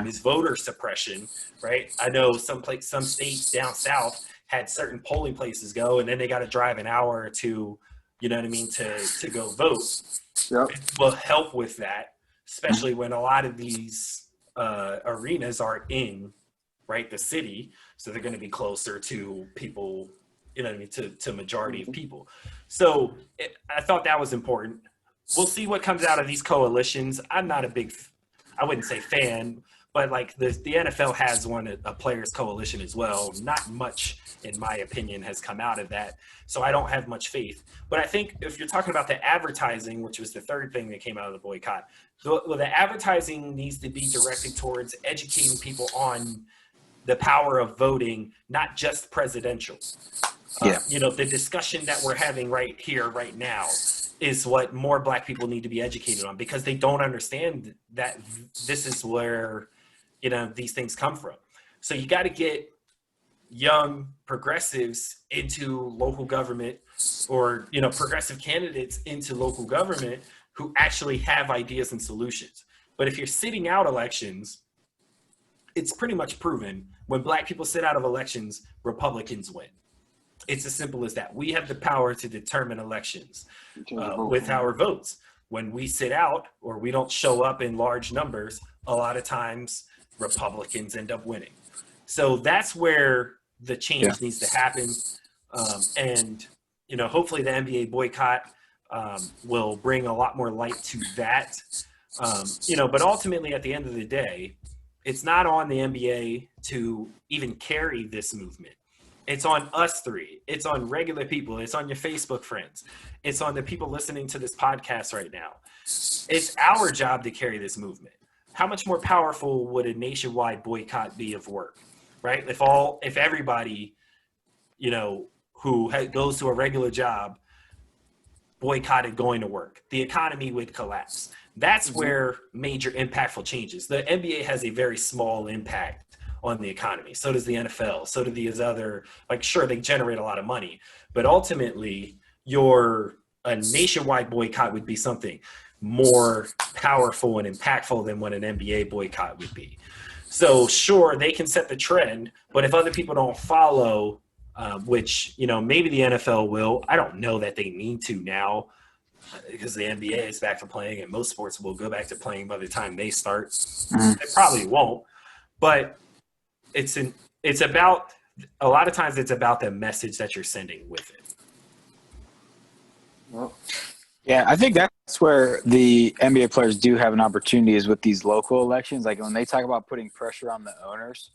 is voter suppression, right? I know some states down south had certain polling places go, and then they got to drive an hour or two, to go vote. Yep. It will help with that, especially when a lot of these arenas are in, right, the city, so they're going to be closer to people, to majority of people. So I thought that was important. We'll see what comes out of these coalitions. I'm not I wouldn't say fan, but like the NFL has a players coalition as well. Not much, in my opinion, has come out of that. So I don't have much faith. But I think if you're talking about the advertising, which was the third thing that came out of the boycott, the advertising needs to be directed towards educating people on the power of voting, not just presidential. The discussion that we're having right here, right now, is what more black people need to be educated on, because they don't understand that this is where, these things come from. So you got to get young progressives into local government, or, progressive candidates into local government who actually have ideas and solutions. But if you're sitting out elections, it's pretty much proven when black people sit out of elections, Republicans win. It's as simple as that. We have the power to determine elections with our votes. When we sit out or we don't show up in large numbers, a lot of times Republicans end up winning. So that's where the change needs to happen. And hopefully the NBA boycott will bring a lot more light to that. But ultimately, at the end of the day, it's not on the NBA to even carry this movement. It's on us three. It's on regular people. It's on your Facebook friends. It's on the people listening to this podcast right now. It's our job to carry this movement. How much more powerful would a nationwide boycott be of work, right? If everybody, who goes to a regular job boycotted going to work, the economy would collapse. That's where major impactful changes. The NBA has a very small impact on the economy. So does the NFL. So do these other, sure, they generate a lot of money, but ultimately your a nationwide boycott would be something more powerful and impactful than what an NBA boycott would be. So sure, they can set the trend, but if other people don't follow, which, you know, maybe the NFL will, I don't know that they need to now because the NBA is back to playing and most sports will go back to playing by the time they start. They probably won't, but it's about, a lot of times it's about the message that you're sending with it. Well, Yeah, I think that's where the NBA players do have an opportunity is with these local elections. Like when they talk about putting pressure on the owners,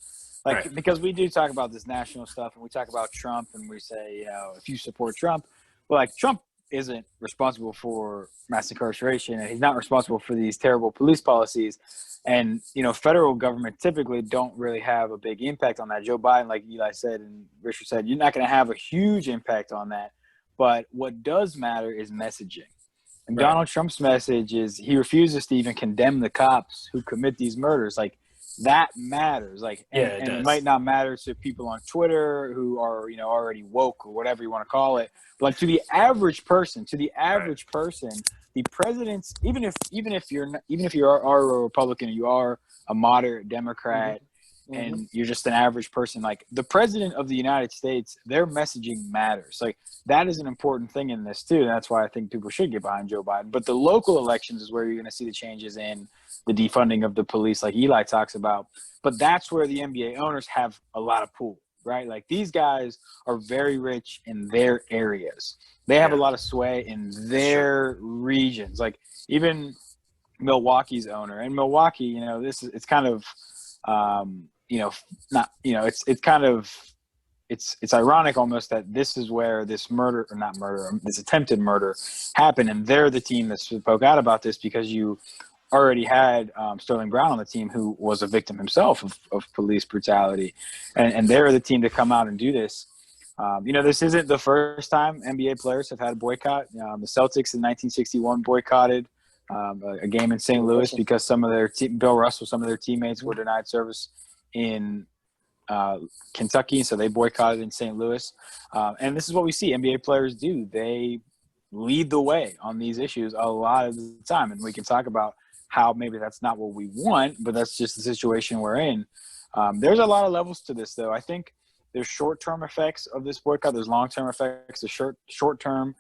like Right. because we do talk about this national stuff and we talk about Trump and we say, you know, if you support Trump, well, like Trump isn't responsible for mass incarceration and he's not responsible for these terrible police policies. And, you know, federal government typically don't really have a big impact on that. Joe Biden, like Eli said and Richard said, you're not going to have a huge impact on that. But what does matter is messaging. And Right. Donald Trump's message is he refuses to even condemn the cops who commit these murders. Like that matters. Like, and it might not matter to people on Twitter who are, you know, already woke or whatever you want to call it. But like to the average person, the president's even if you are a Republican, you are a moderate Democrat, and you're just an average person, like the president of the United States, their messaging matters. Like that is an important thing in this too. And that's why I think people should get behind Joe Biden. But the local elections is where you're going to see the changes in the defunding of the police, like Eli talks about. But that's where the NBA owners have a lot of pull, right? Like these guys are very rich in their areas. They have a lot of sway in their regions. Like even Milwaukee's owner, and Milwaukee, you know, it's kind of, you know, not, you know, it's kind of, it's ironic almost that this is where this this attempted murder happened. And they're the team that spoke out about this because you already had Sterling Brown on the team who was a victim himself of police brutality. And they're the team to come out and do this. You know, this isn't the first time NBA players have had a boycott. The Celtics in 1961 boycotted a game in St. Louis because some of their Bill Russell, some of their teammates were denied service in Kentucky, so they boycotted in St. Louis. And this is what we see NBA players do. They lead the way on these issues a lot of the time. And we can talk about how maybe that's not what we want, but that's just the situation we're in. There's a lot of levels to this, though. I think there's short-term effects of this boycott. There's long-term effects. The short-term,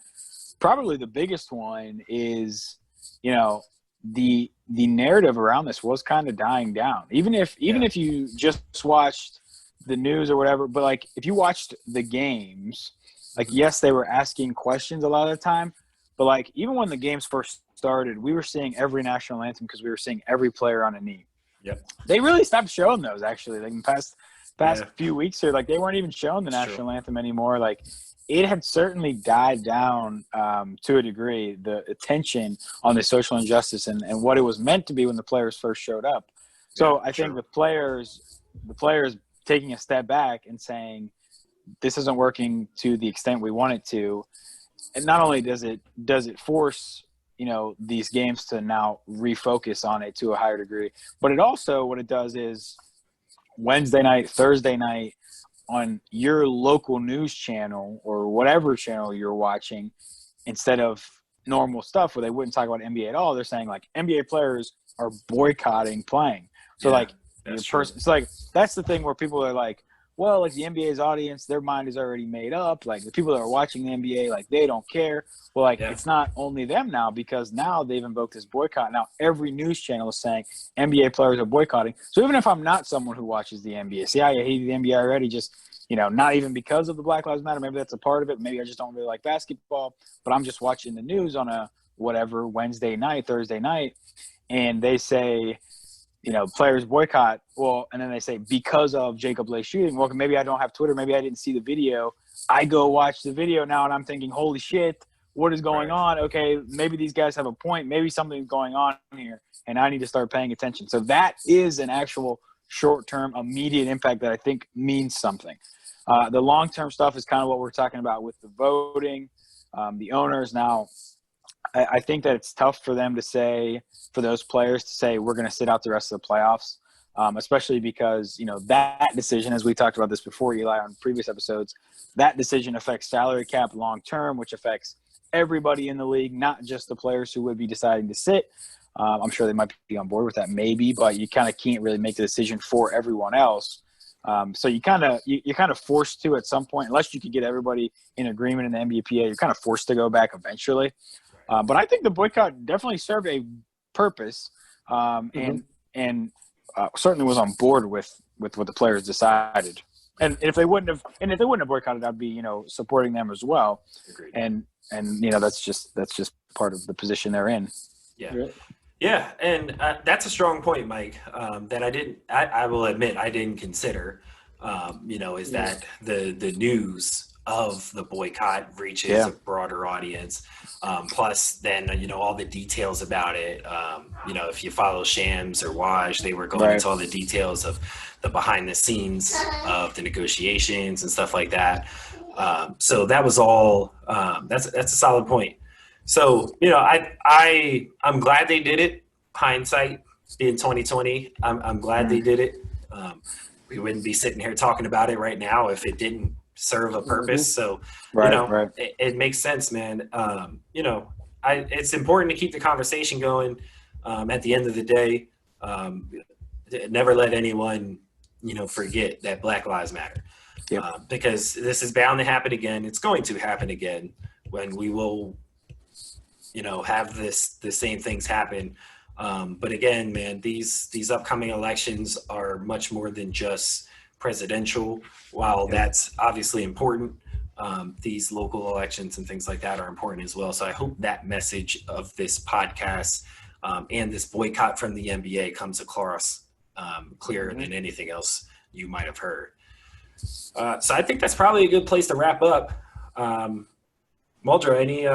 probably the biggest one is, you know, the narrative around this was kind of dying down. Even if you just watched the news or whatever, but like if you watched the games, like yes, they were asking questions a lot of the time, but like even when the games first started, we were seeing every national anthem because we were seeing every player on a knee. Yep. They really stopped showing those actually. Like in the past few weeks here, like they weren't even showing the national anthem anymore. Like it had certainly died down to a degree, the attention on the social injustice and what it was meant to be when the players first showed up. So I think the players taking a step back and saying, this isn't working to the extent we want it to. And not only does it force, you know, these games to now refocus on it to a higher degree, but it also, what it does is Wednesday night, Thursday night, on your local news channel or whatever channel you're watching, instead of normal stuff where they wouldn't talk about NBA at all, they're saying like NBA players are boycotting playing. So like it's like that's the thing where people are like, well, like the NBA's audience, their mind is already made up. Like the people that are watching the NBA, like they don't care. Well, like it's not only them now because now they've invoked this boycott. Now every news channel is saying NBA players are boycotting. So even if I'm not someone who watches the NBA, see, I hate the NBA already, just, you know, not even because of the Black Lives Matter. Maybe that's a part of it. Maybe I just don't really like basketball, but I'm just watching the news on a whatever Wednesday night, Thursday night, and they say, you know, players boycott. Well, and then they say because of Jacob Blake shooting. Well, maybe I don't have Twitter. Maybe I didn't see the video. I go watch the video now, and I'm thinking, holy shit, what is going on? Okay, maybe these guys have a point. Maybe something's going on here, and I need to start paying attention. So that is an actual short-term, immediate impact that I think means something. The long-term stuff is kind of what we're talking about with the voting, the owners. Now, I think that it's tough for them to say, for those players to say, we're going to sit out the rest of the playoffs, especially because, you know, that decision, as we talked about this before, Eli, on previous episodes, that decision affects salary cap long-term, which affects everybody in the league, not just the players who would be deciding to sit. I'm sure they might be on board with that maybe, but you kind of can't really make the decision for everyone else. So you're kind of forced to at some point, unless you can get everybody in agreement in the NBPA, you're kind of forced to go back eventually. But I think the boycott definitely served a purpose, and certainly was on board with what the players decided. And if they wouldn't have boycotted, I'd be supporting them as well. Agreed. And that's just part of the position they're in. Yeah, and that's a strong point, Mike. That I will admit I didn't consider. Is that the news of the boycott reaches a broader audience. Plus, then all the details about it. If you follow Shams or Waj, they were going into all the details of the behind the scenes of the negotiations and stuff like that. So that was all. That's a solid point. So, I'm glad they did it. Hindsight being 2020, I'm glad they did it. We wouldn't be sitting here talking about it right now if it didn't serve a purpose. So, it makes sense, man. It's important to keep the conversation going. At the end of the day, never let anyone, forget that Black Lives Matter. Because this is bound to happen again. It's going to happen again when we will have the same things happen. But again, man, these upcoming elections are much more than just presidential. While that's obviously important, these local elections and things like that are important as well. So I hope that message of this podcast and this boycott from the NBA comes across clearer than anything else you might have heard. So I think that's probably a good place to wrap up. Muldrow, any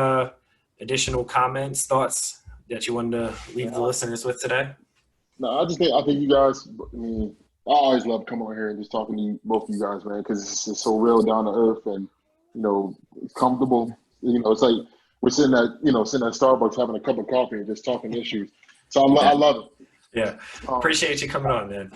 additional comments, thoughts that you wanted to leave the listeners with today? No, I think you guys, I always love coming on here and just talking to you, both of you guys, man, because it's just so real, down to earth, and, it's comfortable. It's like we're sitting at Starbucks having a cup of coffee and just talking issues. So I love it. Yeah. Appreciate you coming on, man.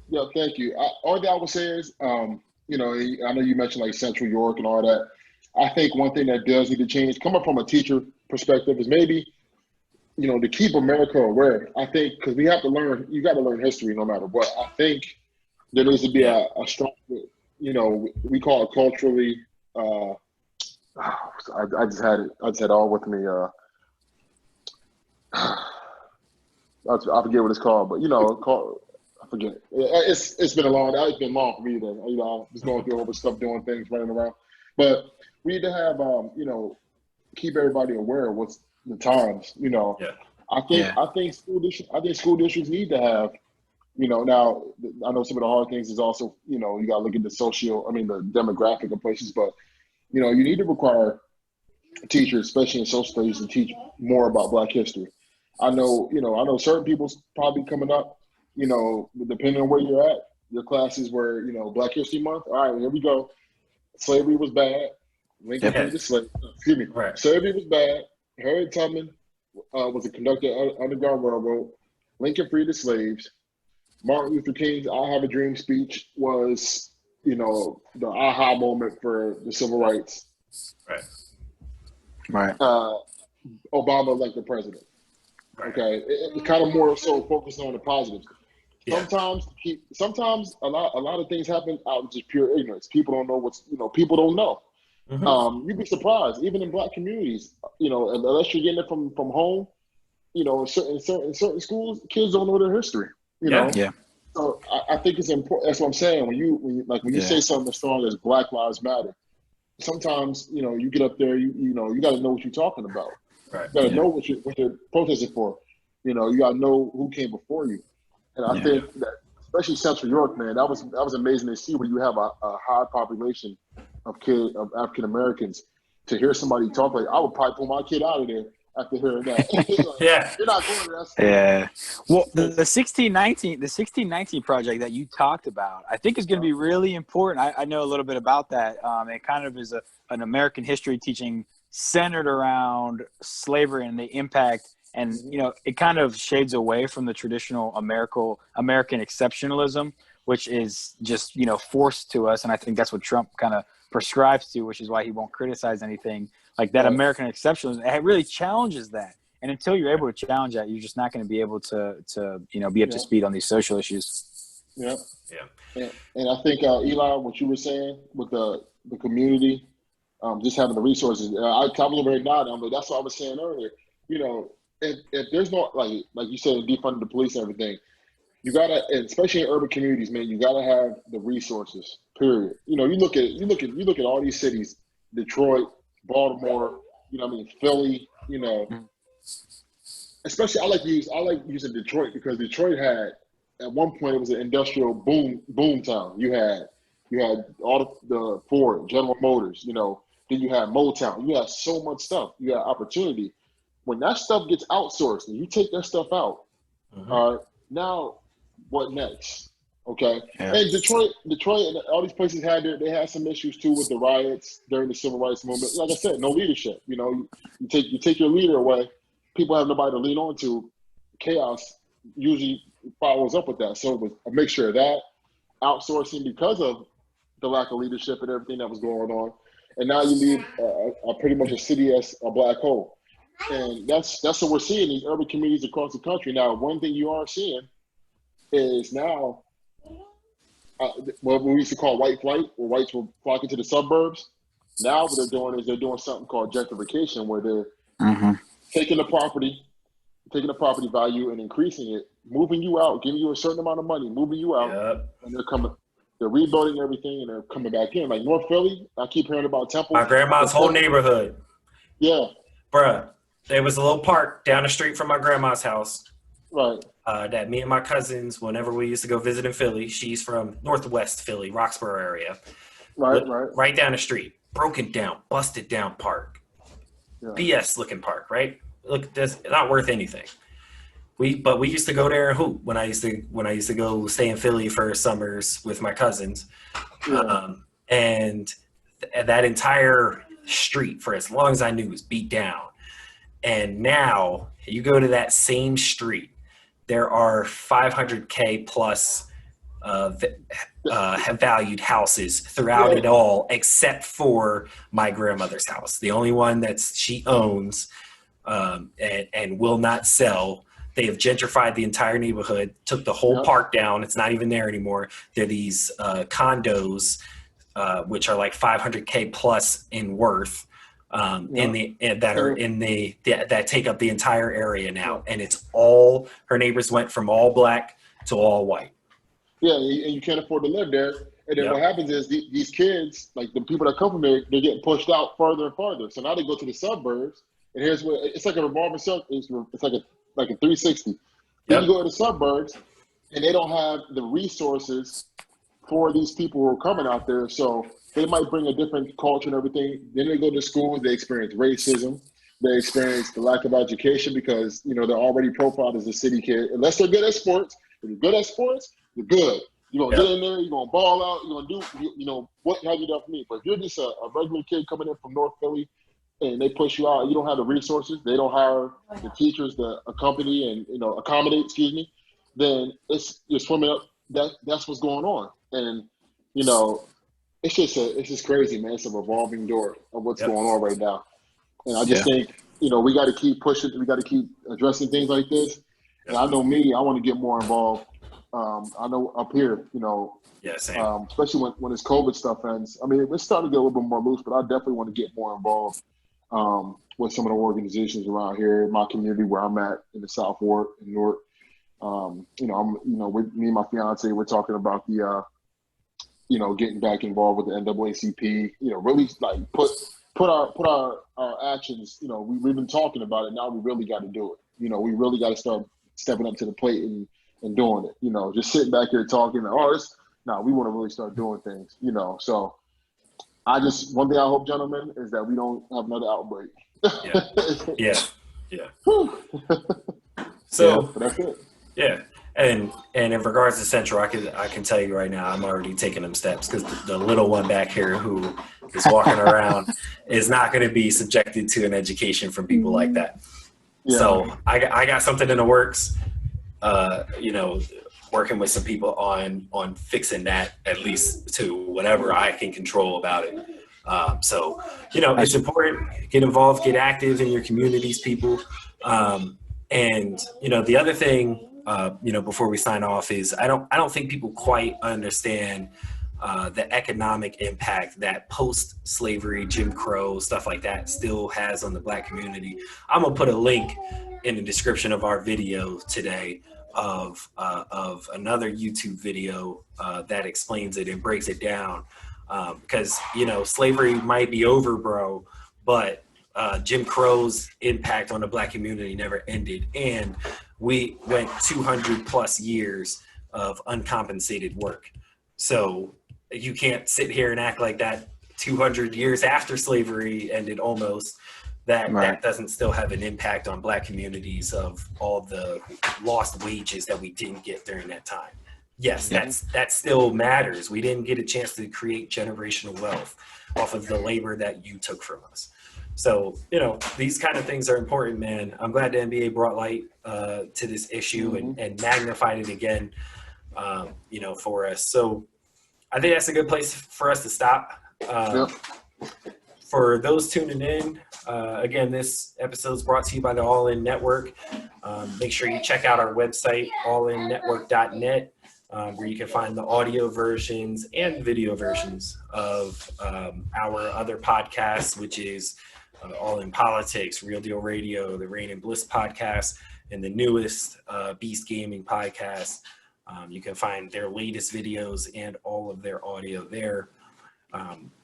Yeah, thank you. All that I would say is, I know you mentioned like Central York and all that. I think one thing that does need to change, coming from a teacher perspective, is maybe, to keep America aware. I think because you got to learn history no matter what. I think there needs to be a strong, we call it culturally. I just had it all with me. I forget what it's called, but I forget. It's been long for me to, I'm just going through all the stuff, doing things, running around. But we need to have, keep everybody aware of what's the times. I think school districts need to have, now I know some of the hard things is also, you got to look at the the demographic of places, but you need to require teachers, especially in social studies, to teach more about Black history. I know certain people's probably coming up, depending on where you're at, your classes were, Black History Month. All right, here we go. Slavery was bad. Lincoln freed the slaves. Excuse me. Right. Slavery was bad. Harriet Tubman was a conductor of Underground Railroad. Lincoln freed the slaves. Martin Luther King's "I Have a Dream" speech was, the aha moment for the civil rights. Right. Obama elected president. Right. Okay, it's kind of more so focused on the positives. Yeah. Sometimes a lot of things happen out of just pure ignorance. People don't know people don't know. Mm-hmm. You'd be surprised, even in Black communities, unless you're getting it from home, in certain schools, kids don't know their history. Yeah. So I think it's important. That's what I'm saying. When you say something as strong as Black Lives Matter, sometimes you get up there, you got to know what you're talking about. Right. You got to know what you're protesting for. You got to know who came before you. And I think that, especially Central York, man, that was amazing to see, where you have a high population of African Americans. To hear somebody talk, like, I would probably pull my kid out of there after hearing that. Like, you're not going to that. Yeah. Well, the 1619 project that you talked about, I think is going to be really important. I know a little bit about that. It kind of is an American history teaching centered around slavery and the impact. And, it kind of shades away from the traditional American exceptionalism, which is just, you know, forced to us. And I think that's what Trump kind of prescribes to, which is why he won't criticize anything like that. American exceptionalism, it really challenges that. And until you're able to challenge that, you're just not going to be able to you know, be up to speed on these social issues. Yeah. And I think, Eli, what you were saying with the community, just having the resources, I come over here nodding, but that's what I was saying earlier. You know, if there's no, like you said, defunding the police and everything, you gotta, especially in urban communities, man, you gotta have the resources. Period. You know, you look at all these cities, Detroit, Baltimore, you know what I mean, Philly, you know. Especially I like using Detroit because Detroit had, at one point, it was an industrial boom town. You had all the Ford, General Motors, you know, then you had Motown. You had so much stuff. You had opportunity. When that stuff gets outsourced and you take that stuff out, now what next? Okay. Yeah. And Detroit and all these places they had some issues too with the riots during the civil rights movement. Like I said, no leadership. You know, you take your leader away, people have nobody to lean on to. Chaos usually follows up with that. So it was a mixture of that, outsourcing because of the lack of leadership and everything that was going on. And now you leave pretty much a city as a black hole. And that's what we're seeing in these urban communities across the country. Now, one thing you are seeing is now what we used to call white flight, where whites were flocking to the suburbs. Now what they're doing is they're doing something called gentrification, where they're taking the property value and increasing it, moving you out, giving you a certain amount of money, moving you out, and they're rebuilding everything and they're coming back in. Like North Philly, I keep hearing about Temple. My grandma's whole neighborhood. Yeah. Bruh, there was a little park down the street from my grandma's house. Right. That me and my cousins, whenever we used to go visit in Philly, she's from Northwest Philly, Roxborough area. Right down the street. Broken down, busted down park. Yeah. BS looking park, right? Look, that's not worth anything. But we used to go there and hoop when I used to go stay in Philly for summers with my cousins. Yeah. And that entire street, for as long as I knew, was beat down. And now you go to that same street, there are 500K plus valued houses throughout it all, except for my grandmother's house, the only one that she owns and will not sell. They have gentrified the entire neighborhood, took the whole park down. It's not even there anymore. They're these condos, which are like 500K plus in worth, that take up the entire area now. And it's all, her neighbors went from all black to all white. Yeah, and you can't afford to live there. And then what happens is these kids, like the people that come from there, they're getting pushed out farther and farther. So now they go to the suburbs, and here's where it's like a revolving circle. It's like a 360. Then you go to the suburbs, and they don't have the resources for these people who are coming out there. So they might bring a different culture and everything. Then they go to schools, they experience racism. They experience the lack of education because, you know, they're already profiled as a city kid. Unless they're good at sports. If you're good at sports, you're good. You're going to get in there, you're going to ball out, you're going to do, you know, what have you done for me? But if you're just a regular kid coming in from North Philly and they push you out, you don't have the resources, they don't hire the teachers to accompany and, you know, accommodate, then you're swimming up. That's what's going on. And, you know, it's just crazy, man. It's a revolving door of what's going on right now. And I just think, you know, we got to keep pushing. We got to keep addressing things like this. And I know I want to get more involved. I know up here, you know, especially when this COVID stuff ends. I mean, it's starting to get a little bit more loose, but I definitely want to get more involved with some of the organizations around here in my community where I'm at in the South Ward in Newark. You know, with me and my fiance, we're talking about the, you know, getting back involved with the NAACP. You know, really like put our actions. You know, we've been talking about it. Now we really got to do it. You know, we really got to start stepping up to the plate and doing it. You know, just sitting back here talking. We want to really start doing things. You know, so one thing I hope, gentlemen, is that we don't have another outbreak. So but that's it. Yeah. And in regards to Central, I can tell you right now, I'm already taking them steps because the little one back here who is walking around is not going to be subjected to an education from people like that. Yeah. So I got something in the works. You know, working with some people on fixing that, at least to whatever I can control about it. So, it's important. Get involved, get active in your communities, people. And the other thing, before we sign off is I don't think people quite understand the economic impact that post-slavery, Jim Crow, stuff like that still has on the Black community. I'm gonna put a link in the description of our video today of another YouTube video that explains it and breaks it down. Because slavery might be over, bro, but Jim Crow's impact on the Black community never ended, and we went 200 plus years of uncompensated work. So you can't sit here and act like that 200 years after slavery ended almost, that doesn't still have an impact on Black communities of all the lost wages that we didn't get during that time. Yes, that still matters. We didn't get a chance to create generational wealth off of the labor that you took from us. So, these kind of things are important, man. I'm glad the NBA brought light to this issue and magnified it again, for us. So I think that's a good place for us to stop. For those tuning in, again, this episode is brought to you by the All In Network. Make sure you check out our website, allinnetwork.net. Where you can find the audio versions and video versions of our other podcasts, which is All In Politics, Real Deal Radio, the Rain and Bliss podcast, and the newest Beast Gaming podcast. You can find their latest videos and all of their audio there.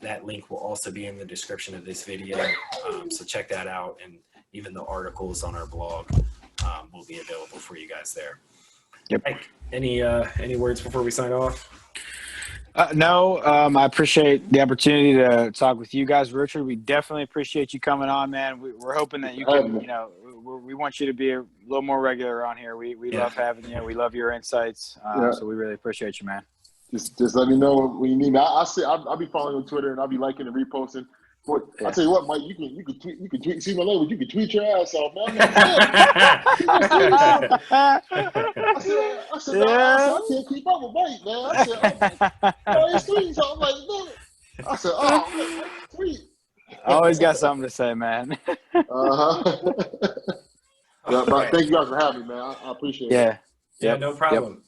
That link will also be in the description of this video, so check that out, and even the articles on our blog will be available for you guys there. Yep. Mike, any words before we sign off? No, I appreciate the opportunity to talk with you guys, Richard. We definitely appreciate you coming on, man. We're hoping that you can, we want you to be a little more regular on here. We love having you. We love your insights. So we really appreciate you, man. Just let me know when you need me. I'll be following you on Twitter, and I'll be liking and reposting. But I tell you what, Mike, you can tweet. See my language. You can tweet your ass off, man. I can't keep up with Mike, man. I said, he's tweeting something. I'm like, look. I said, Mike, tweet. Always got something to say, man. But thank you guys for having me, man. I appreciate it. Yeah, no problem.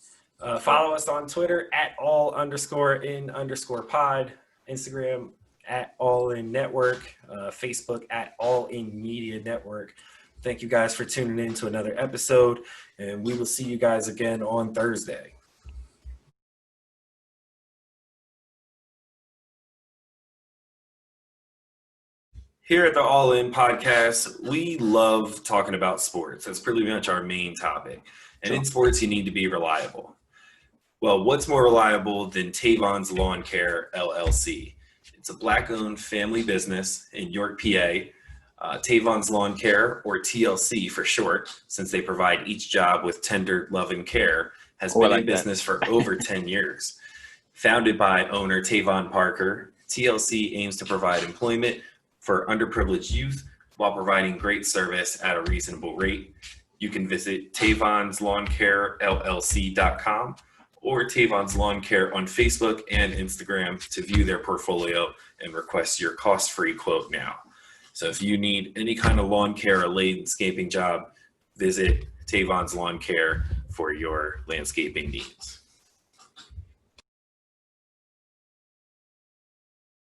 Follow us on Twitter at all_in_pod, Instagram at All In Network, Facebook at All In Media Network. Thank you guys for tuning in to another episode, and we will see you guys again on Thursday. Here at the All In podcast, we love talking about sports. That's pretty much our main topic. And in sports, you need to be reliable. Well, what's more reliable than Tavon's Lawn Care, LLC? It's a Black-owned family business in York, PA. Tavon's Lawn Care, or TLC for short, since they provide each job with tender love and care, has been in business for over 10 years. Founded by owner Tavon Parker, TLC aims to provide employment for underprivileged youth while providing great service at a reasonable rate. You can visit Tavon'sLawnCareLLC.com or Tavon's Lawn Care on Facebook and Instagram to view their portfolio and request your cost-free quote now. So if you need any kind of lawn care or landscaping job, visit Tavon's Lawn Care for your landscaping needs.